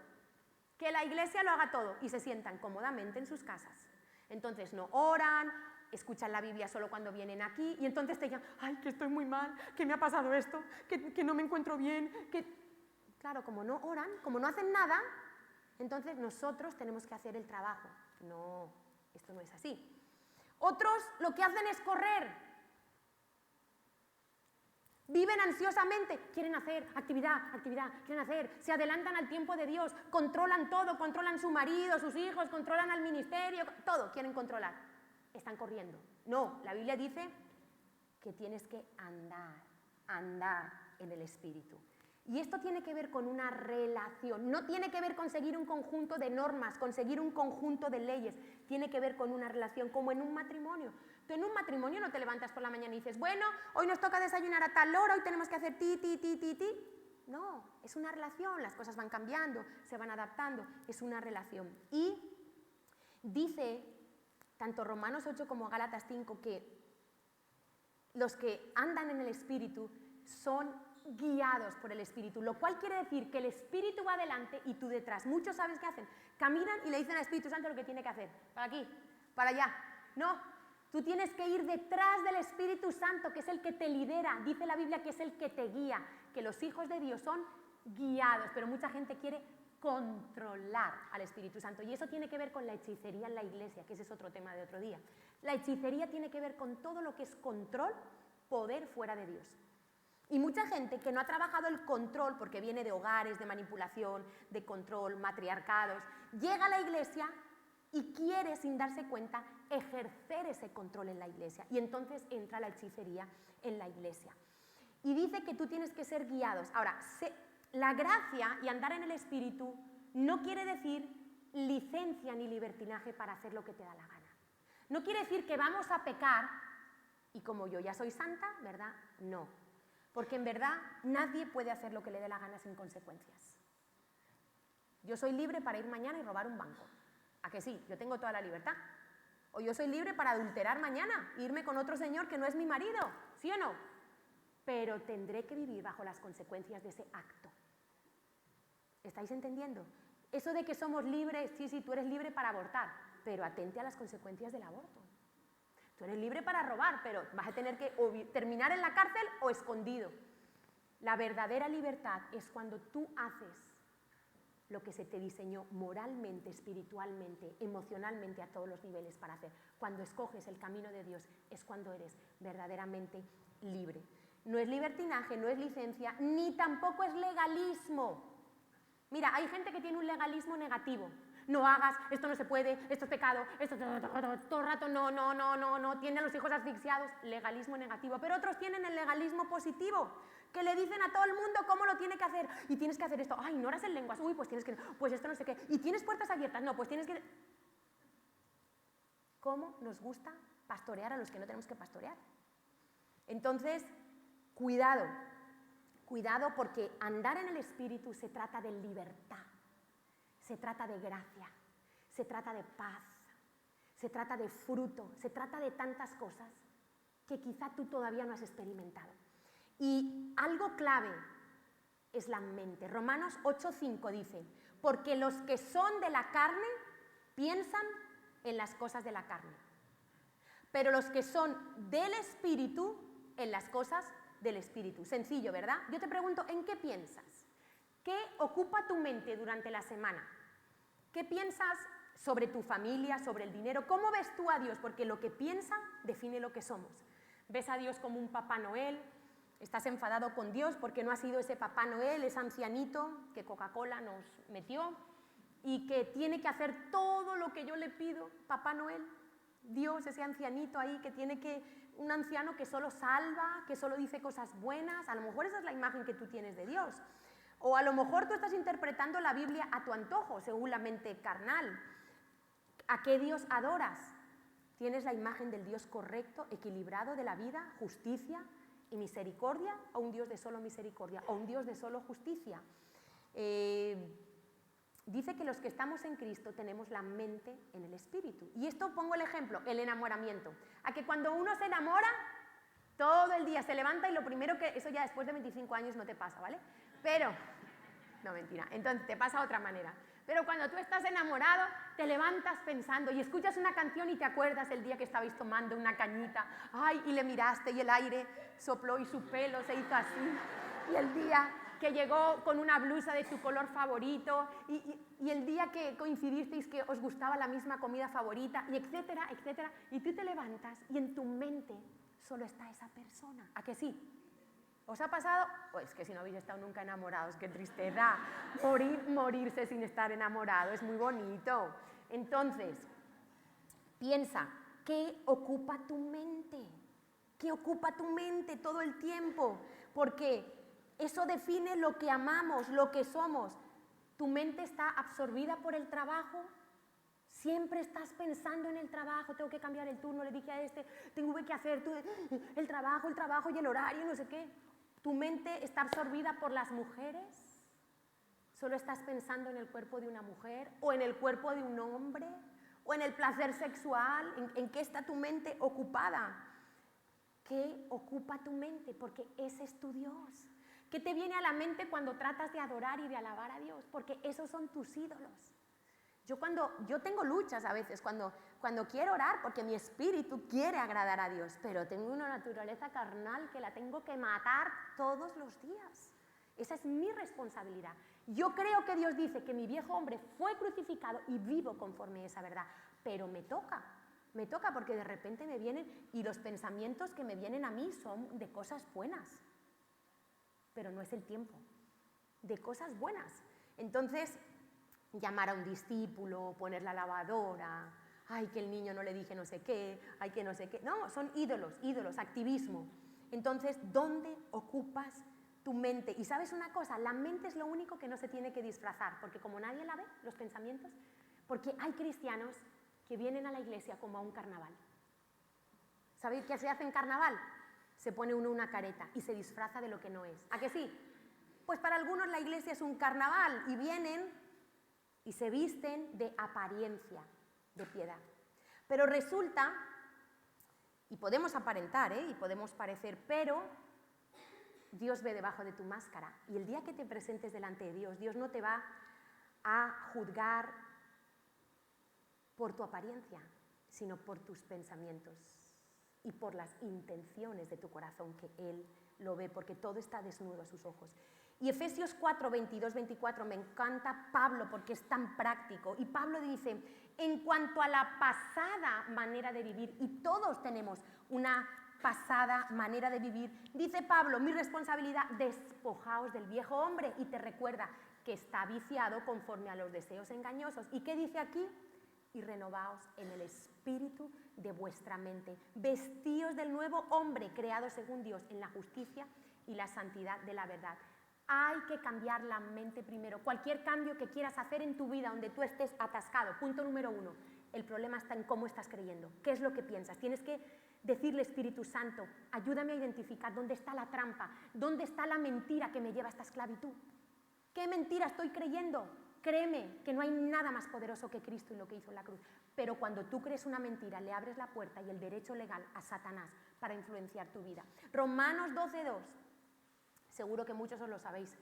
que la iglesia lo haga todo, y se sientan cómodamente en sus casas. Entonces no oran, escuchan la Biblia solo cuando vienen aquí, y entonces te dicen, ay, que estoy muy mal, que me ha pasado esto, que no me encuentro bien, que... Claro, como no oran, como no hacen nada, entonces nosotros tenemos que hacer el trabajo. No, esto no es así. Otros lo que hacen es correr. Viven ansiosamente, quieren hacer actividad, quieren hacer, se adelantan al tiempo de Dios, controlan todo, controlan su marido, sus hijos, controlan al ministerio, todo quieren controlar. Están corriendo. No, la Biblia dice que tienes que andar en el Espíritu. Y esto tiene que ver con una relación, no tiene que ver con seguir un conjunto de normas, conseguir un conjunto de leyes, tiene que ver con una relación, como en un matrimonio. Tú en un matrimonio no te levantas por la mañana y dices, bueno, hoy nos toca desayunar a tal hora, hoy tenemos que hacer ti. No, es una relación, las cosas van cambiando, se van adaptando, es una relación. Y dice, tanto Romanos 8 como Gálatas 5, que los que andan en el Espíritu son guiados por el Espíritu, lo cual quiere decir que el Espíritu va adelante y tú detrás. Muchos, ¿sabes qué hacen? Caminan y le dicen al Espíritu Santo lo que tiene que hacer. Para aquí, para allá. No, tú tienes que ir detrás del Espíritu Santo, que es el que te lidera. Dice la Biblia que es el que te guía, que los hijos de Dios son guiados, pero mucha gente quiere controlar al Espíritu Santo. Y eso tiene que ver con la hechicería en la iglesia, que ese es otro tema de otro día. La hechicería tiene que ver con todo lo que es control, poder fuera de Dios. Y mucha gente que no ha trabajado el control, porque viene de hogares de manipulación, de control, matriarcados, llega a la iglesia y quiere, sin darse cuenta, ejercer ese control en la iglesia. Y entonces entra la hechicería en la iglesia. Y dice que tú tienes que ser guiados. Ahora, la gracia y andar en el Espíritu no quiere decir licencia ni libertinaje para hacer lo que te da la gana. No quiere decir que vamos a pecar y como yo ya soy santa, ¿verdad? No. Porque en verdad nadie puede hacer lo que le dé la gana sin consecuencias. Yo soy libre para ir mañana y robar un banco. ¿A que sí? Yo tengo toda la libertad. O yo soy libre para adulterar mañana, irme con otro señor que no es mi marido, ¿sí o no? Pero tendré que vivir bajo las consecuencias de ese acto. ¿Estáis entendiendo? Eso de que somos libres, sí, tú eres libre para abortar, pero atente a las consecuencias del aborto. Tú eres libre para robar, pero vas a tener que terminar en la cárcel o escondido. La verdadera libertad es cuando tú haces lo que se te diseñó moralmente, espiritualmente, emocionalmente a todos los niveles para hacer. Cuando escoges el camino de Dios es cuando eres verdaderamente libre. No es libertinaje, no es licencia, ni tampoco es legalismo. Mira, hay gente que tiene un legalismo negativo. no hagas, esto no se puede, esto es pecado, esto todo el rato no, tienen a los hijos asfixiados, legalismo negativo. Pero otros tienen el legalismo positivo, que le dicen a todo el mundo cómo lo tiene que hacer, y tienes que hacer esto, ay, no oras en lenguas, uy, pues tienes que, pues esto no sé qué, y tienes puertas abiertas, no, pues tienes que... ¿Cómo nos gusta pastorear a los que no tenemos que pastorear? Entonces, cuidado, cuidado, porque andar en el Espíritu se trata de libertad, se trata de gracia, se trata de paz, se trata de fruto, se trata de tantas cosas que quizá tú todavía no has experimentado. Y algo clave es la mente. Romanos 8:5 dice, porque los que son de la carne piensan en las cosas de la carne, pero los que son del Espíritu en las cosas del Espíritu. Sencillo, ¿verdad? Yo te pregunto, ¿en qué piensas? ¿Qué ocupa tu mente durante la semana? ¿Qué piensas sobre tu familia, sobre el dinero? ¿Cómo ves tú a Dios? Porque lo que piensa define lo que somos. ¿Ves a Dios como un Papá Noel? ¿Estás enfadado con Dios porque no ha sido ese Papá Noel, ese ancianito que Coca-Cola nos metió y que tiene que hacer todo lo que yo le pido? Papá Noel, Dios, ese ancianito ahí que tiene que... Un anciano que solo salva, que solo dice cosas buenas. A lo mejor esa es la imagen que tú tienes de Dios. O a lo mejor tú estás interpretando la Biblia a tu antojo, según la mente carnal. ¿A qué Dios adoras? ¿Tienes la imagen del Dios correcto, equilibrado de la vida, justicia y misericordia? ¿O un Dios de solo misericordia? ¿O un Dios de solo justicia? Dice que los que estamos en Cristo tenemos la mente en el Espíritu. Y esto pongo el ejemplo, el enamoramiento. A que cuando uno se enamora, todo el día se levanta y lo primero que... Eso ya después de 25 años no te pasa, ¿vale? Pero... No, mentira. Entonces te pasa de otra manera. Pero cuando tú estás enamorado, te levantas pensando y escuchas una canción y te acuerdas el día que estabais tomando una cañita. Ay, y le miraste y el aire sopló y su pelo se hizo así. Y el día... que llegó con una blusa de tu color favorito y el día que coincidisteis que os gustaba la misma comida favorita, y etcétera, etcétera, y tú te levantas y en tu mente solo está esa persona. ¿A que sí? ¿Os ha pasado? Pues que si no habéis estado nunca enamorados, qué tristeza. Morirse sin estar enamorado es muy bonito. Entonces, piensa, ¿qué ocupa tu mente? ¿Qué ocupa tu mente todo el tiempo? Porque eso define lo que amamos, lo que somos. ¿Tu mente está absorbida por el trabajo? Siempre estás pensando en el trabajo. Tengo que cambiar el turno, le dije a este, tengo que hacer el trabajo y el horario, no sé qué. ¿Tu mente está absorbida por las mujeres? ¿Solo estás pensando en el cuerpo de una mujer? ¿O en el cuerpo de un hombre? ¿O en el placer sexual? ¿En qué está tu mente ocupada? ¿Qué ocupa tu mente? Porque ese es tu Dios. ¿Qué te viene a la mente cuando tratas de adorar y de alabar a Dios? Porque esos son tus ídolos. Yo tengo luchas a veces cuando quiero orar, porque mi espíritu quiere agradar a Dios, pero tengo una naturaleza carnal que la tengo que matar todos los días. Esa es mi responsabilidad. Yo creo que Dios dice que mi viejo hombre fue crucificado y vivo conforme a esa verdad, pero me toca porque de repente me vienen, y los pensamientos que me vienen a mí son de cosas buenas. Pero no es el tiempo, de cosas buenas. Entonces, llamar a un discípulo, poner la lavadora, ay, que el niño no le dije no sé qué, ay, que no sé qué. No, son ídolos, activismo. Entonces, ¿dónde ocupas tu mente? Y ¿sabes una cosa? La mente es lo único que no se tiene que disfrazar, porque como nadie la ve, los pensamientos, porque hay cristianos que vienen a la iglesia como a un carnaval. ¿Sabéis qué se hace en carnaval? Se pone uno una careta y se disfraza de lo que no es. ¿A que sí? Pues para algunos la iglesia es un carnaval y vienen y se visten de apariencia, de piedad. Pero resulta, y podemos aparentar, y podemos parecer, pero Dios ve debajo de tu máscara. Y el día que te presentes delante de Dios, Dios no te va a juzgar por tu apariencia, sino por tus pensamientos y por las intenciones de tu corazón, que Él lo ve, porque todo está desnudo a sus ojos. Y Efesios 4, 22, 24, me encanta Pablo porque es tan práctico. Y Pablo dice, en cuanto a la pasada manera de vivir, y todos tenemos una pasada manera de vivir, dice Pablo, mi responsabilidad, despojaos del viejo hombre, y te recuerda que está viciado conforme a los deseos engañosos. ¿Y qué dice aquí? Y renovaos en el espíritu de vuestra mente. Vestíos del nuevo hombre creado según Dios en la justicia y la santidad de la verdad. Hay que cambiar la mente primero. Cualquier cambio que quieras hacer en tu vida donde tú estés atascado, punto número 1, el problema está en cómo estás creyendo, qué es lo que piensas. Tienes que decirle, Espíritu Santo, ayúdame a identificar dónde está la trampa, dónde está la mentira que me lleva a esta esclavitud. ¿Qué mentira estoy creyendo? Créeme que no hay nada más poderoso que Cristo y lo que hizo en la cruz. Pero cuando tú crees una mentira, le abres la puerta y el derecho legal a Satanás para influenciar tu vida. Romanos 12:2. Seguro que muchos os lo sabéis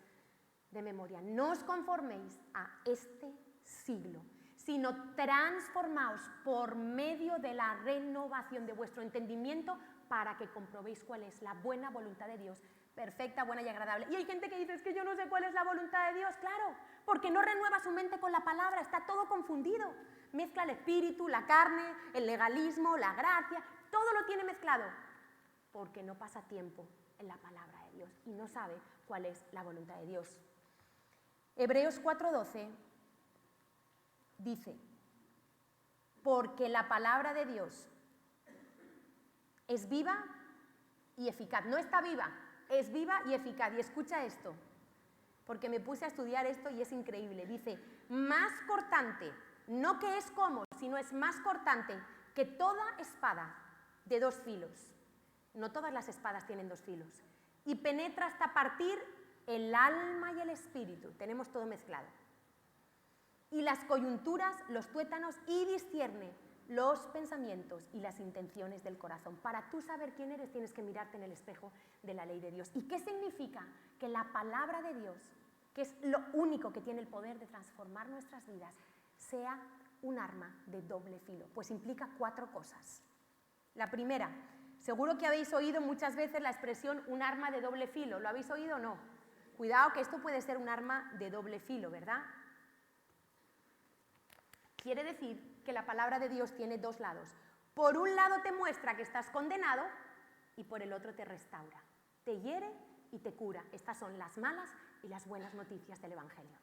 de memoria. No os conforméis a este siglo, sino transformaos por medio de la renovación de vuestro entendimiento para que comprobéis cuál es la buena voluntad de Dios, perfecta, buena y agradable. Y hay gente que dice, es que yo no sé cuál es la voluntad de Dios. Claro, porque no renueva su mente con la palabra, está todo confundido. Mezcla el espíritu, la carne, el legalismo, la gracia, todo lo tiene mezclado, porque no pasa tiempo en la palabra de Dios y no sabe cuál es la voluntad de Dios. Hebreos 4:12 dice, porque la palabra de Dios es viva y eficaz. No está viva, es viva y eficaz. Y escucha esto, porque me puse a estudiar esto y es increíble. Dice, más cortante, no que es como, sino es más cortante que toda espada de 2 filos. No todas las espadas tienen 2 filos. Y penetra hasta partir el alma y el espíritu. Tenemos todo mezclado. Y las coyunturas, los tuétanos, y discierne los pensamientos y las intenciones del corazón. Para tú saber quién eres, tienes que mirarte en el espejo de la ley de Dios. ¿Y qué significa? Que la palabra de Dios, que es lo único que tiene el poder de transformar nuestras vidas, sea un arma de doble filo. Pues implica 4 cosas. La primera, seguro que habéis oído muchas veces la expresión un arma de doble filo. ¿Lo habéis oído o no? Cuidado que esto puede ser un arma de doble filo, ¿verdad? Quiere decir que la palabra de Dios tiene 2 lados. Por un lado te muestra que estás condenado y por el otro te restaura. Te hiere y te cura. Estas son las malas y las buenas noticias del Evangelio.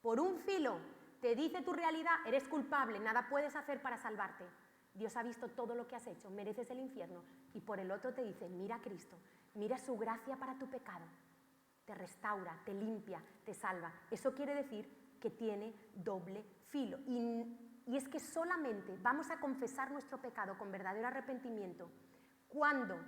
Por un filo te dice tu realidad, eres culpable, nada puedes hacer para salvarte. Dios ha visto todo lo que has hecho, mereces el infierno. Y por el otro te dice, mira a Cristo, mira su gracia para tu pecado. Te restaura, te limpia, te salva. Eso quiere decir que tiene doble filo. Y es que solamente vamos a confesar nuestro pecado con verdadero arrepentimiento cuando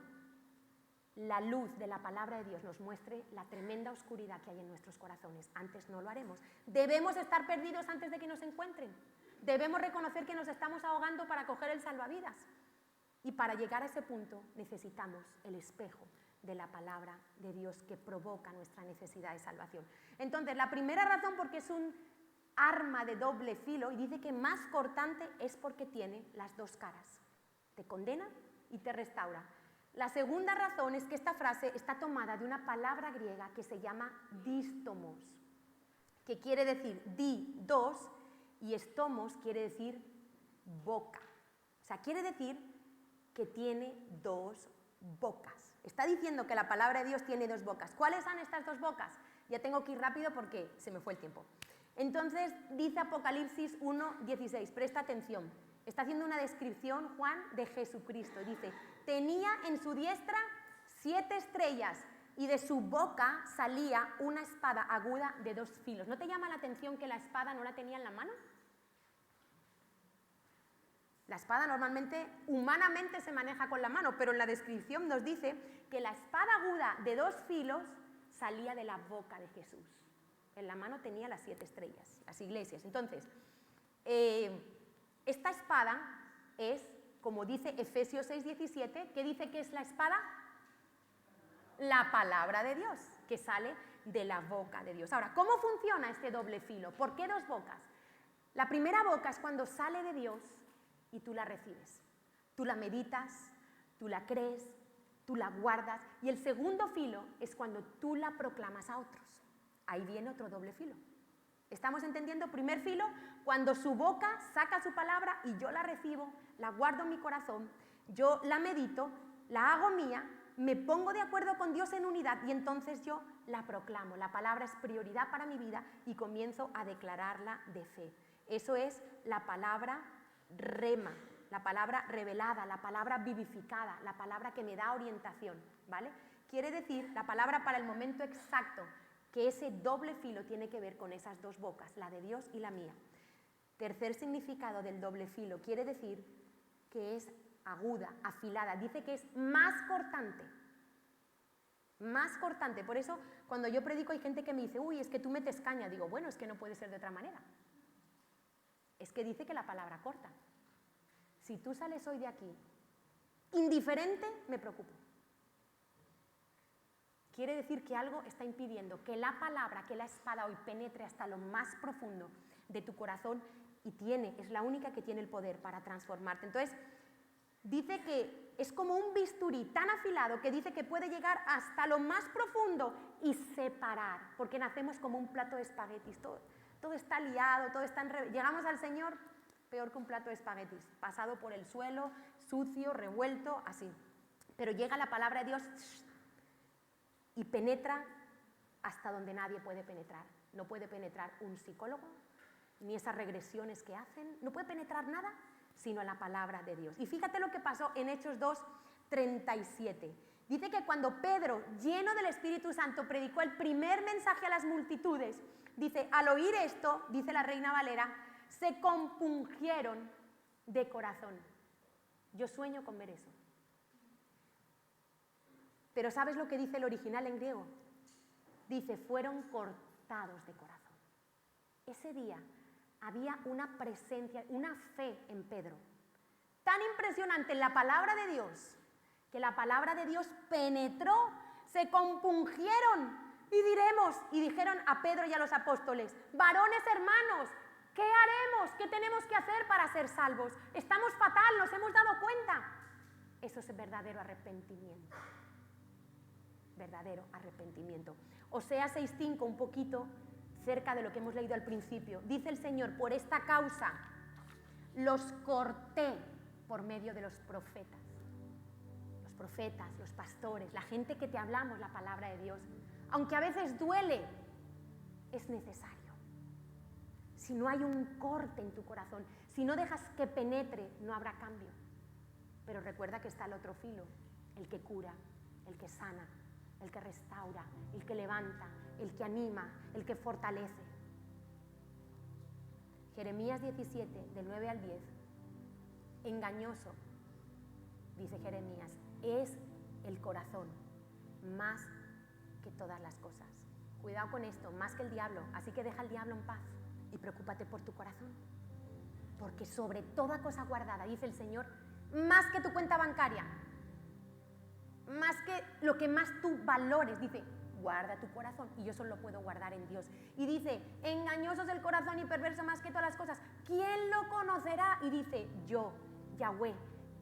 la luz de la palabra de Dios nos muestre la tremenda oscuridad que hay en nuestros corazones. Antes no lo haremos. Debemos estar perdidos antes de que nos encuentren. Debemos reconocer que nos estamos ahogando para coger el salvavidas. Y para llegar a ese punto necesitamos el espejo de la palabra de Dios que provoca nuestra necesidad de salvación. Entonces, la primera razón porque es un arma de doble filo, y dice que más cortante, es porque tiene las 2 caras. Te condena y te restaura. La segunda razón es que esta frase está tomada de una palabra griega que se llama dístomos, que quiere decir di, 2, y estomos quiere decir boca. O sea, quiere decir que tiene 2 bocas. Está diciendo que la palabra de Dios tiene 2 bocas. ¿Cuáles son estas 2 bocas? Ya tengo que ir rápido porque se me fue el tiempo. Entonces, dice Apocalipsis 1:16, presta atención. Está haciendo una descripción, Juan, de Jesucristo. Dice, tenía en su diestra 7 estrellas y de su boca salía una espada aguda de 2 filos. ¿No te llama la atención que la espada no la tenía en la mano? La espada normalmente, humanamente se maneja con la mano, pero en la descripción nos dice que la espada aguda de 2 filos salía de la boca de Jesús. En la mano tenía las 7 estrellas, las iglesias. Entonces, esta espada es, como dice Efesios 6:17, ¿qué dice que es la espada? La palabra de Dios, que sale de la boca de Dios. Ahora, ¿cómo funciona este doble filo? ¿Por qué 2 bocas? La primera boca es cuando sale de Dios y tú la recibes. Tú la meditas, tú la crees, tú la guardas. Y el segundo filo es cuando tú la proclamas a otros. Ahí viene otro doble filo. ¿Estamos entendiendo? Primer filo, cuando su boca saca su palabra y yo la recibo, la guardo en mi corazón, yo la medito, la hago mía me pongo de acuerdo con Dios en unidad y entonces yo la proclamo. La palabra es prioridad para mi vida y comienzo a declararla de fe. Eso es la palabra rema, la palabra revelada, la palabra vivificada, la palabra que me da orientación, ¿vale? Quiere decir, la palabra para el momento exacto, que ese doble filo tiene que ver con esas dos bocas, la de Dios y la mía. Tercer significado del doble filo, quiere decir que es aguda, afilada, dice que es más cortante. Más cortante. Por eso, cuando yo predico hay gente que me dice, uy, es que tú metes caña. Digo, bueno, es que no puede ser de otra manera. Es que dice que la palabra corta. Si tú sales hoy de aquí indiferente, me preocupo. Quiere decir que algo está impidiendo que la palabra, que la espada hoy penetre hasta lo más profundo de tu corazón y es la única que tiene el poder para transformarte. Entonces, dice que es como un bisturí tan afilado que dice que puede llegar hasta lo más profundo y separar, porque nacemos como un plato de espaguetis, todo está liado, todo está llegamos al Señor peor que un plato de espaguetis, pasado por el suelo, sucio, revuelto, así. Pero llega la palabra de Dios y penetra hasta donde nadie puede penetrar. No puede penetrar un psicólogo, ni esas regresiones que hacen, no puede penetrar nada, sino la palabra de Dios. Y fíjate lo que pasó en Hechos 2:37. Dice que cuando Pedro, lleno del Espíritu Santo, predicó el primer mensaje a las multitudes, dice, al oír esto, dice la Reina Valera, se compungieron de corazón. Yo sueño con ver eso. Pero ¿sabes lo que dice el original en griego? Dice, fueron cortados de corazón. Ese día había una presencia, una fe en Pedro, tan impresionante en la palabra de Dios, que la palabra de Dios penetró, se compungieron y dijeron a Pedro y a los apóstoles, varones hermanos, ¿qué haremos? ¿Qué tenemos que hacer para ser salvos? Estamos fatal, nos hemos dado cuenta. Eso es verdadero arrepentimiento. Verdadero arrepentimiento. Oseas 6:5, un poquito cerca de lo que hemos leído al principio. Dice el Señor, por esta causa los corté por medio de los profetas. Los profetas, los pastores, la gente que te hablamos la palabra de Dios. Aunque a veces duele, es necesario. Si no hay un corte en tu corazón, si no dejas que penetre, no habrá cambio. Pero recuerda que está el otro filo, el que cura, el que sana, el que restaura, el que levanta, el que anima, el que fortalece. Jeremías 17, del 9 al 10. Engañoso, dice Jeremías, es el corazón más que todas las cosas. Cuidado con esto, más que el diablo, así que deja al diablo en paz y preocúpate por tu corazón. Porque sobre toda cosa guardada, dice el Señor, más que tu cuenta bancaria, más que lo que más tú valores, dice, guarda tu corazón, y yo solo lo puedo guardar en Dios. Y dice, engañoso es el corazón y perverso más que todas las cosas, ¿quién lo conocerá? Y dice, yo, Yahweh,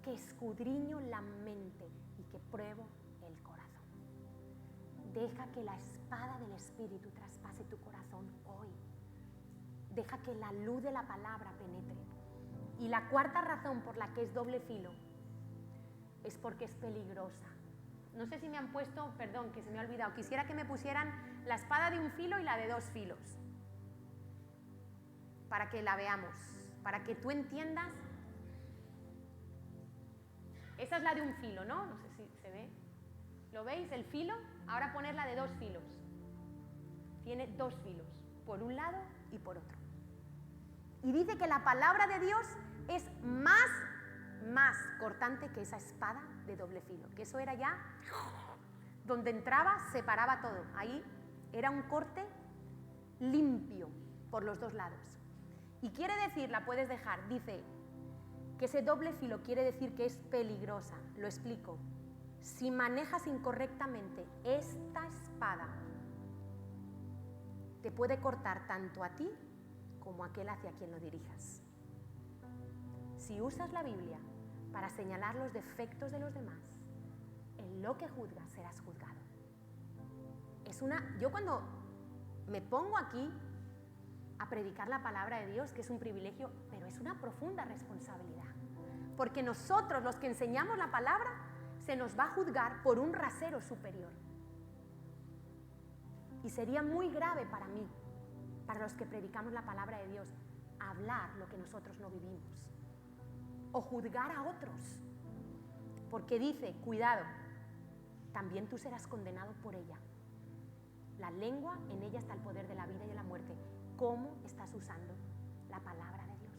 que escudriño la mente y que pruebo el corazón. Deja que la espada del Espíritu traspase tu corazón hoy. Deja que la luz de la palabra penetre. Y la cuarta razón por la que es doble filo es porque es peligrosa. No sé si me han puesto, perdón, que se me ha olvidado, quisiera que me pusieran la espada de un filo y la de dos filos, para que la veamos, para que tú entiendas. Esa es la de un filo, ¿no? No sé si se ve. ¿Lo veis? El filo. Ahora poner la de dos filos. Tiene dos filos, por un lado y por otro. Y dice que la palabra de Dios es más cortante que esa espada de doble filo, que eso era ya donde entraba, separaba todo. Ahí era un corte limpio por los dos lados. Y quiere decir, la puedes dejar, dice que ese doble filo quiere decir que es peligrosa. Lo explico. Si manejas incorrectamente esta espada, te puede cortar tanto a ti como a aquel hacia quien lo dirijas. Si usas la Biblia para señalar los defectos de los demás, en lo que juzgas serás juzgado. Yo cuando me pongo aquí a predicar la palabra de Dios, que es un privilegio, pero es una profunda responsabilidad. Porque nosotros, los que enseñamos la palabra, se nos va a juzgar por un rasero superior. Y sería muy grave para mí, para los que predicamos la palabra de Dios, hablar lo que nosotros no vivimos o juzgar a otros, porque dice, cuidado, también tú serás condenado por ella. La lengua, en ella está el poder de la vida y de la muerte. ¿Cómo estás usando la palabra de Dios?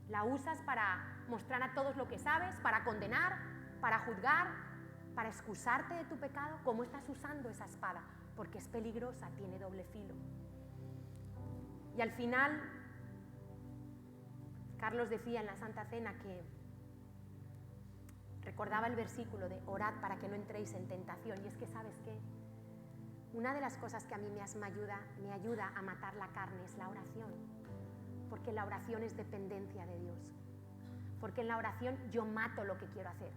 ¿La usas para mostrar a todos lo que sabes, para condenar, para juzgar, para excusarte de tu pecado? ¿Cómo estás usando esa espada? Porque es peligrosa, tiene doble filo. Y al final, Carlos decía en la Santa Cena que recordaba el versículo de orad para que no entréis en tentación. Y es que, ¿sabes qué? Una de las cosas que a mí me ayuda a matar la carne es la oración, porque la oración es dependencia de Dios, porque en la oración yo mato lo que quiero hacer.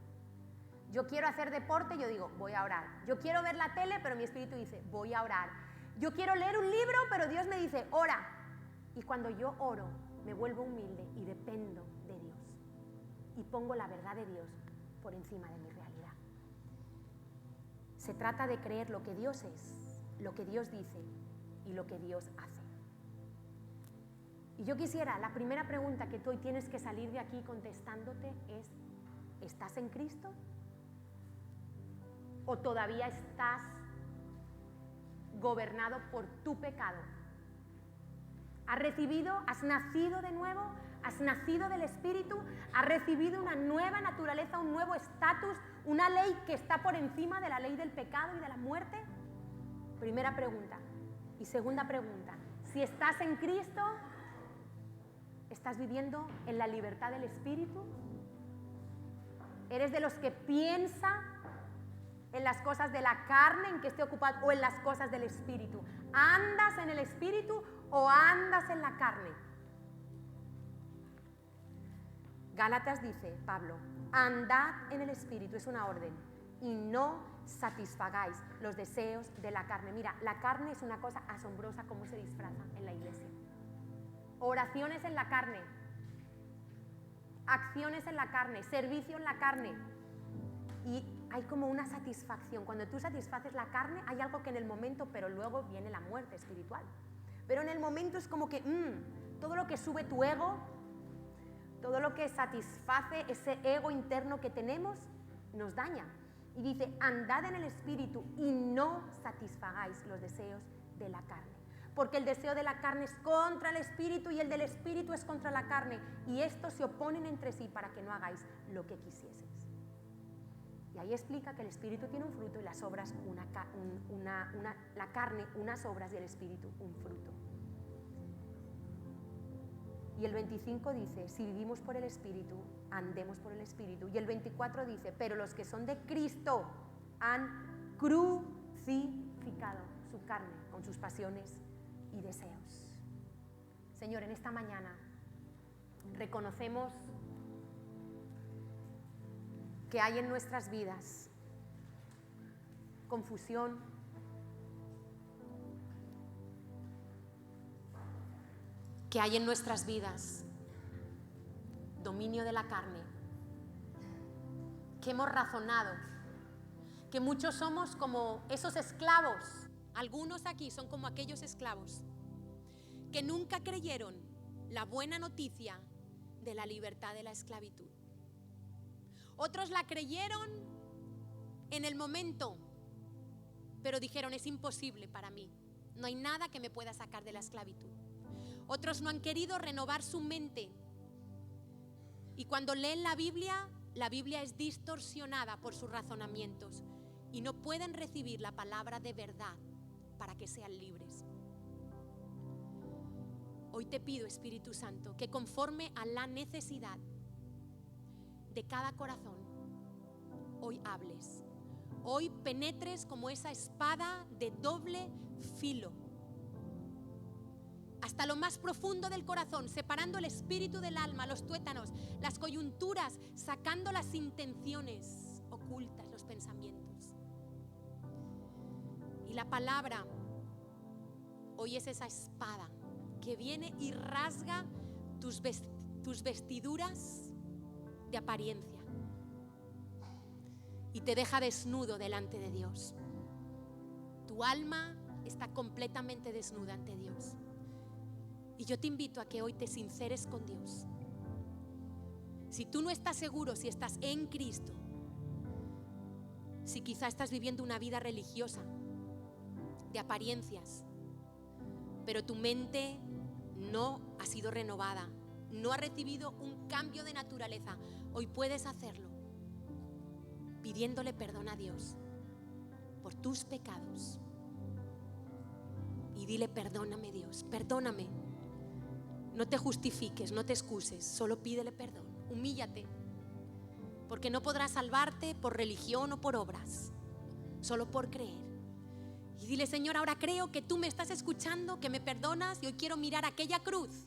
Yo quiero hacer deporte, yo digo, voy a orar. Yo quiero ver la tele, pero mi espíritu dice, voy a orar. Yo quiero leer un libro, pero Dios me dice, ora. Y cuando yo oro, me vuelvo humilde y dependo de Dios. Y pongo la verdad de Dios por encima de mi realidad. Se trata de creer lo que Dios es, lo que Dios dice y lo que Dios hace. Y yo quisiera, la primera pregunta que tú hoy tienes que salir de aquí contestándote es, ¿estás en Cristo? ¿O todavía estás gobernado por tu pecado? ¿Has recibido, has nacido de nuevo? ¿Has nacido del Espíritu? ¿Has recibido una nueva naturaleza, un nuevo estatus, una ley que está por encima de la ley del pecado y de la muerte? Primera pregunta. Y segunda pregunta, si estás en Cristo, ¿estás viviendo en la libertad del Espíritu? ¿Eres de los que piensa en las cosas de la carne, en que esté ocupado, o en las cosas del Espíritu? ¿Andas en el Espíritu o andas en la carne? Gálatas dice, Pablo, andad en el Espíritu, es una orden, y no satisfagáis los deseos de la carne. Mira, la carne es una cosa asombrosa como se disfraza en la iglesia. Oraciones en la carne, acciones en la carne, servicio en la carne. Y hay como una satisfacción. Cuando tú satisfaces la carne, hay algo que en el momento, pero luego viene la muerte espiritual. Pero en el momento es como que todo lo que sube tu ego, todo lo que satisface ese ego interno que tenemos, nos daña. Y dice, andad en el Espíritu y no satisfagáis los deseos de la carne. Porque el deseo de la carne es contra el Espíritu y el del Espíritu es contra la carne. Y estos se oponen entre sí para que no hagáis lo que quisieseis. Y ahí explica que el Espíritu tiene un fruto y las obras, la carne unas obras y el Espíritu un fruto. Y el 25 dice, si vivimos por el Espíritu, andemos por el Espíritu. Y el 24 dice, pero los que son de Cristo han crucificado su carne con sus pasiones y deseos. Señor, en esta mañana reconocemos que hay en nuestras vidas confusión, que hay en nuestras vidas dominio de la carne, que hemos razonado, que muchos somos como esos esclavos. Algunos aquí son como aquellos esclavos que nunca creyeron la buena noticia de la libertad de la esclavitud. Otros la creyeron en el momento, pero dijeron, es imposible para mí, no hay nada que me pueda sacar de la esclavitud. Otros no han querido renovar su mente. Y cuando leen la Biblia es distorsionada por sus razonamientos y no pueden recibir la palabra de verdad para que sean libres. Hoy te pido, Espíritu Santo, que conforme a la necesidad de cada corazón, hoy hables. Hoy penetres como esa espada de doble filo hasta lo más profundo del corazón, separando el espíritu del alma, los tuétanos, las coyunturas, sacando las intenciones ocultas, los pensamientos. Y la palabra hoy es esa espada que viene y rasga tus vestiduras de apariencia. y te deja desnudo delante de Dios. Tu alma está completamente desnuda ante Dios. Y yo te invito a que hoy te sinceres con Dios. Si tú no estás seguro si estás en Cristo, si quizá estás viviendo una vida religiosa, de apariencias, pero tu mente no ha sido renovada, no ha recibido un cambio de naturaleza, hoy puedes hacerlo pidiéndole perdón a Dios por tus pecados. Y dile: perdóname, Dios, perdóname. No te justifiques, no te excuses, solo pídele perdón. Humíllate, porque no podrás salvarte por religión o por obras, solo por creer. Y dile: Señor, ahora creo que tú me estás escuchando, que me perdonas, y hoy quiero mirar aquella cruz,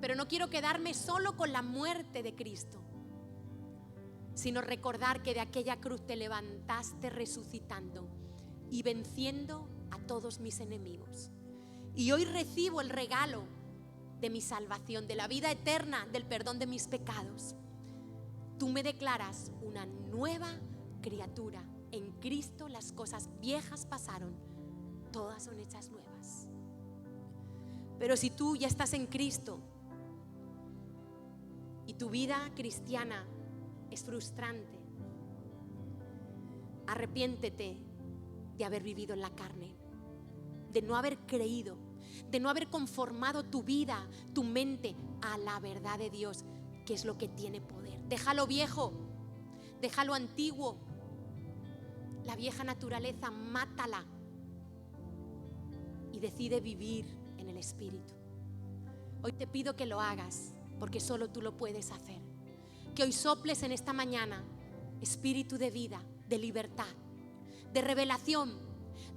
pero no quiero quedarme solo con la muerte de Cristo, sino recordar que de aquella cruz te levantaste resucitando y venciendo a todos mis enemigos. Y hoy recibo el regalo de mi salvación, de la vida eterna, del perdón de mis pecados. Tú me declaras una nueva criatura. En Cristo las cosas viejas pasaron, todas son hechas nuevas. Pero si tú ya estás en Cristo y tu vida cristiana es frustrante, arrepiéntete de haber vivido en la carne, de no haber creído, de no haber conformado tu vida, tu mente a la verdad de Dios, que es lo que tiene poder. Déjalo viejo, déjalo antiguo, la vieja naturaleza, mátala y decide vivir en el Espíritu. Hoy te pido que lo hagas, porque solo tú lo puedes hacer. Que hoy soples en esta mañana espíritu de vida, de libertad, de revelación,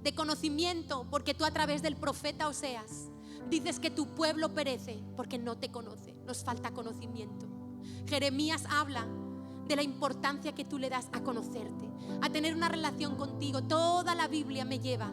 de conocimiento, porque tú a través del profeta Oseas dices que tu pueblo perece porque no te conoce, nos falta conocimiento. Jeremías habla de la importancia que tú le das a conocerte, a tener una relación contigo. Toda la Biblia me lleva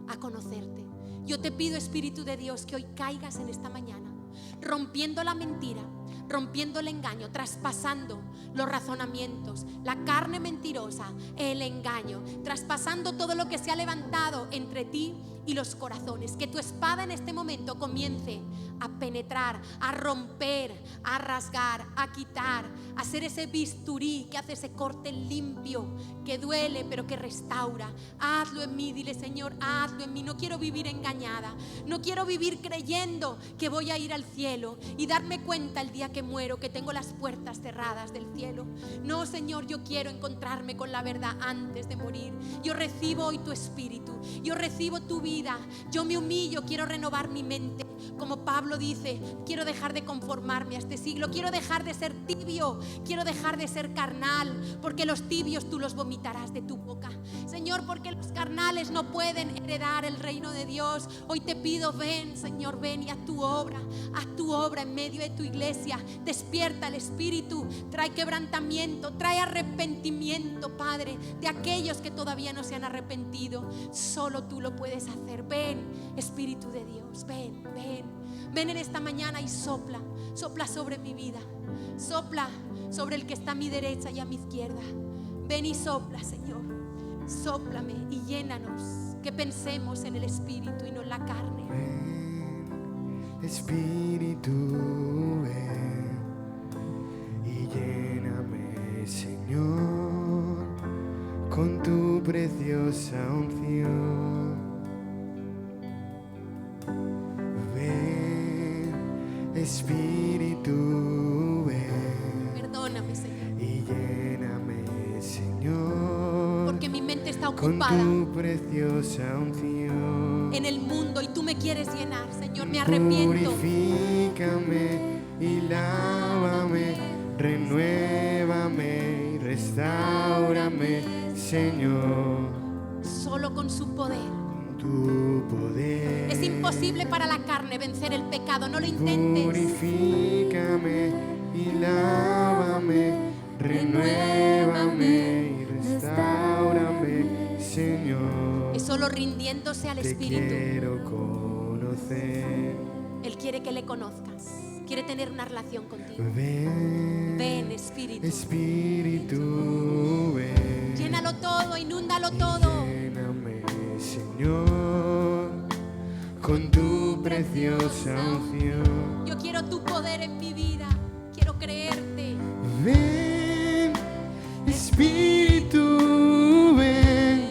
a conocerte. Yo te pido, Espíritu de Dios, que hoy caigas en esta mañana, rompiendo la mentira, rompiendo el engaño, traspasando los razonamientos, la carne mentirosa, el engaño, traspasando todo lo que se ha levantado entre ti y los corazones. Que tu espada en este momento comience a penetrar, a romper, a rasgar, a quitar, a hacer ese bisturí que hace ese corte limpio, que duele pero que restaura. Hazlo en mí, dile: Señor, hazlo en mí. No quiero vivir engañada, no quiero vivir creyendo que voy a ir al cielo y darme cuenta el día que muero que tengo las puertas cerradas del cielo. No, Señor, yo quiero encontrarme con la verdad antes de morir. Yo recibo hoy tu Espíritu, yo recibo tu vida, yo me humillo, quiero renovar mi mente. Como Pablo dice, quiero dejar de conformarme a este siglo, quiero dejar de ser tibio, quiero dejar de ser carnal, porque los tibios tú los vomitarás de tu boca. Señor, porque los carnales no pueden heredar el reino de Dios. Hoy te pido, ven, Señor, ven y haz tu obra en medio de tu iglesia. Despierta el Espíritu, trae quebrantamiento, trae arrepentimiento, Padre, de aquellos que todavía no se han arrepentido. Solo tú lo puedes hacer. Ven, Espíritu de Dios, ven, ven. Ven en esta mañana y sopla, sopla sobre mi vida, sopla sobre el que está a mi derecha y a mi izquierda. Ven y sopla, Señor, sóplame y llénanos, que pensemos en el Espíritu y no en la carne. Ven, Espíritu, ven y lléname, Señor, con tu preciosa unción. Espíritu, ven. Perdóname, Señor, y lléname, Señor, porque mi mente está con ocupada tu preciosa unción. en el mundo y tú me quieres llenar, Señor. Me arrepiento. Purifícame y lávame, renuévame y restáurame, Señor. Solo con su poder. Tu poder. Es imposible para la carne vencer el pecado, no lo intentes. Purifícame y lávame, renuévame y restáurame, Señor. Es solo rindiéndose al Te Espíritu. quiero conocer. Él quiere que le conozcas, quiere tener una relación contigo. Ven, Ven, Espíritu. Espíritu, ven Llénalo todo, inúndalo todo. Lléname, Señor, con tu preciosa unción. Yo quiero tu poder en mi vida. Quiero creerte. Ven, Espíritu, ven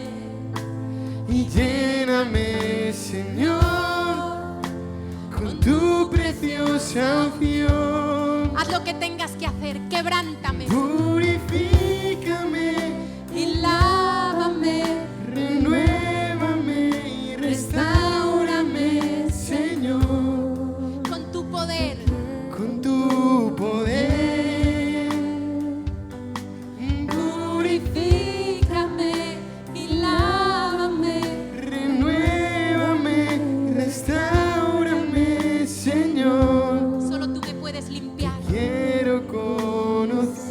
y lléname, Señor, con tu preciosa unción. Haz lo que tengas que hacer. Quebrántame. Purifícame Y lávame. renuévame y restáurame, Señor, Con tu poder. con tu poder. Purifícame y lávame. Renuévame, restáurame, Señor. Solo tú me puedes limpiar. Quiero conocer.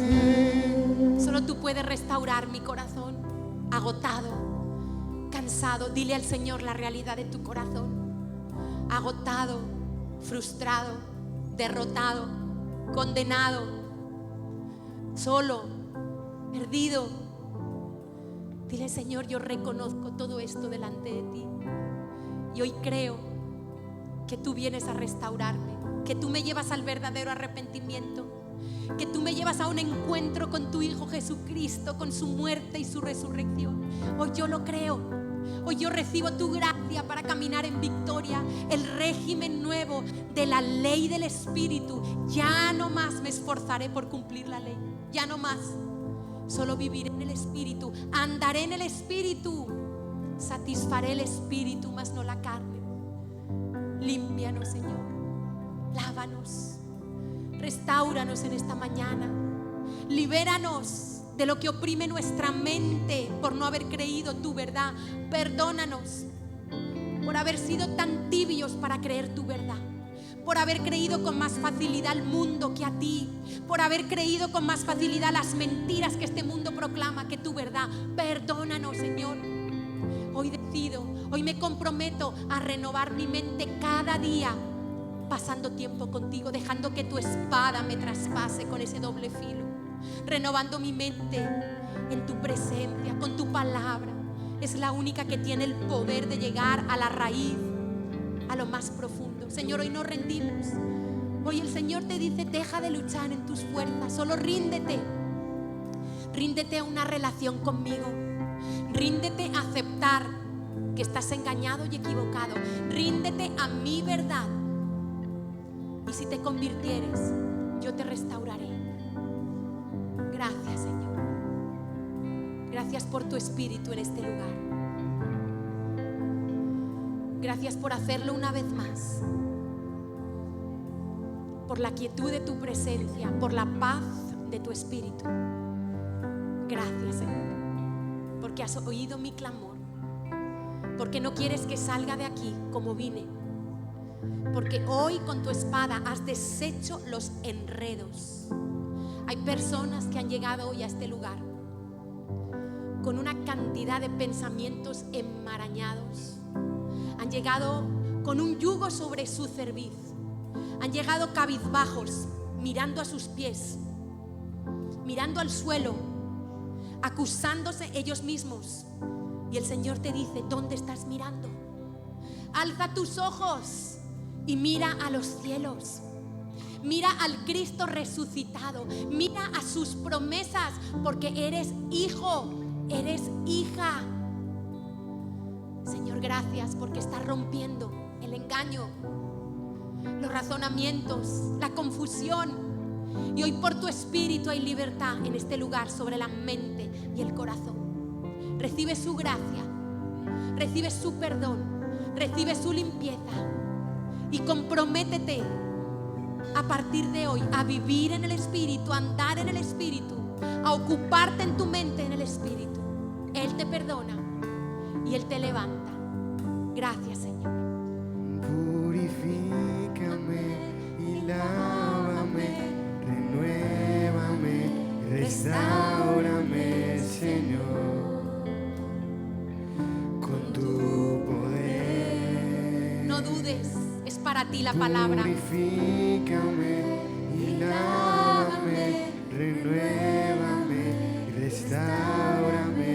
Solo tú puedes restaurar mi corazón agotado, cansado. Dile al Señor la realidad de tu corazón. Agotado, frustrado, derrotado, condenado, solo, perdido. Dile, Señor, yo reconozco todo esto delante de ti. Y hoy creo que tú vienes a restaurarme, que tú me llevas al verdadero arrepentimiento, que tú me llevas a un encuentro con tu Hijo Jesucristo, con su muerte y su resurrección. Hoy yo lo creo. Hoy yo recibo tu gracia para caminar en victoria, el régimen nuevo de la ley del Espíritu. Ya no más me esforzaré por cumplir la ley, ya no más. Solo viviré en el Espíritu, andaré en el Espíritu, satisfaré el Espíritu, mas no la carne. Límpianos, Señor, lávanos, restáuranos en esta mañana, libéranos de lo que oprime nuestra mente por no haber creído tu verdad. Perdónanos por haber sido tan tibios para creer tu verdad, por haber creído con más facilidad al mundo que a ti, por haber creído con más facilidad las mentiras que este mundo proclama que tu verdad. Perdónanos, Señor. Hoy decido, hoy me comprometo a renovar mi mente cada día, pasando tiempo contigo, dejando que tu espada me traspase con ese doble filo, renovando mi mente en tu presencia, con tu palabra. Es la única que tiene el poder de llegar a la raíz, a lo más profundo. Señor, hoy nos rendimos. Hoy el Señor te dice, deja de luchar en tus fuerzas, solo ríndete. Ríndete a una relación conmigo. Ríndete a aceptar que estás engañado y equivocado. Ríndete a mi verdad. Y si te convirtieres, yo te restauraré. Gracias, Señor. Gracias por tu Espíritu en este lugar. Gracias por hacerlo una vez más. Por la quietud de tu presencia, por la paz de tu Espíritu. Gracias, Señor, porque has oído mi clamor, porque no quieres que salga de aquí como vine, porque hoy con tu espada has deshecho los enredos. Hay personas que han llegado hoy a este lugar con una cantidad de pensamientos enmarañados. Han llegado con un yugo sobre su cerviz. Han llegado cabizbajos, mirando a sus pies, mirando al suelo, acusándose ellos mismos. Y el Señor te dice, ¿dónde estás mirando? Alza tus ojos y mira a los cielos. Mira al Cristo resucitado. Mira a sus promesas, porque eres hijo, eres hija. Señor, gracias porque estás rompiendo el engaño, los razonamientos, la confusión. Y hoy por tu Espíritu hay libertad en este lugar sobre la mente y el corazón. Recibe su gracia, recibe su perdón, recibe su limpieza y comprométete a partir de hoy a vivir en el Espíritu, a andar en el Espíritu, a ocuparte en tu mente en el Espíritu. Él te perdona y Él te levanta. Gracias, Señor. Purifícame y lávame, renuévame, restáurame, Señor, con tu poder. No dudes, es para ti la palabra. Purifícame y lávame, renuévame, restáurame,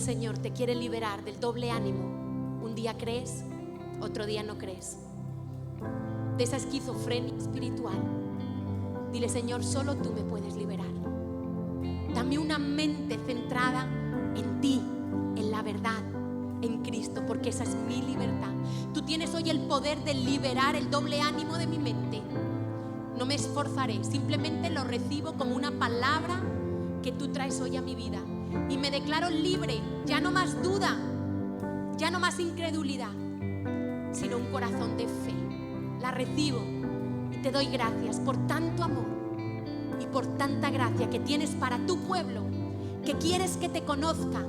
Señor te quiere liberar del doble ánimo. Un día crees, otro día no crees. De esa esquizofrenia espiritual. Dile, Señor, solo tú me puedes liberar. Dame una mente centrada en ti, en la verdad, en Cristo, porque esa es mi libertad. Tú tienes hoy el poder de liberar el doble ánimo de mi mente. No me esforzaré, simplemente lo recibo como una palabra que tú traes hoy a mi vida. Y me declaro libre, ya no más duda, ya no más incredulidad, sino un corazón de fe. La recibo y te doy gracias por tanto amor y por tanta gracia que tienes para tu pueblo, que quieres que te conozca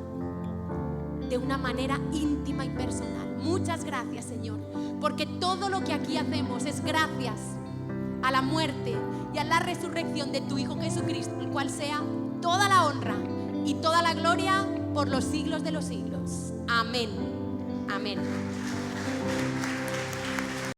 de una manera íntima y personal. Muchas gracias, Señor, porque todo lo que aquí hacemos es gracias a la muerte y a la resurrección de tu Hijo Jesucristo, el cual sea toda la honra y toda la gloria por los siglos de los siglos. Amén. Amén.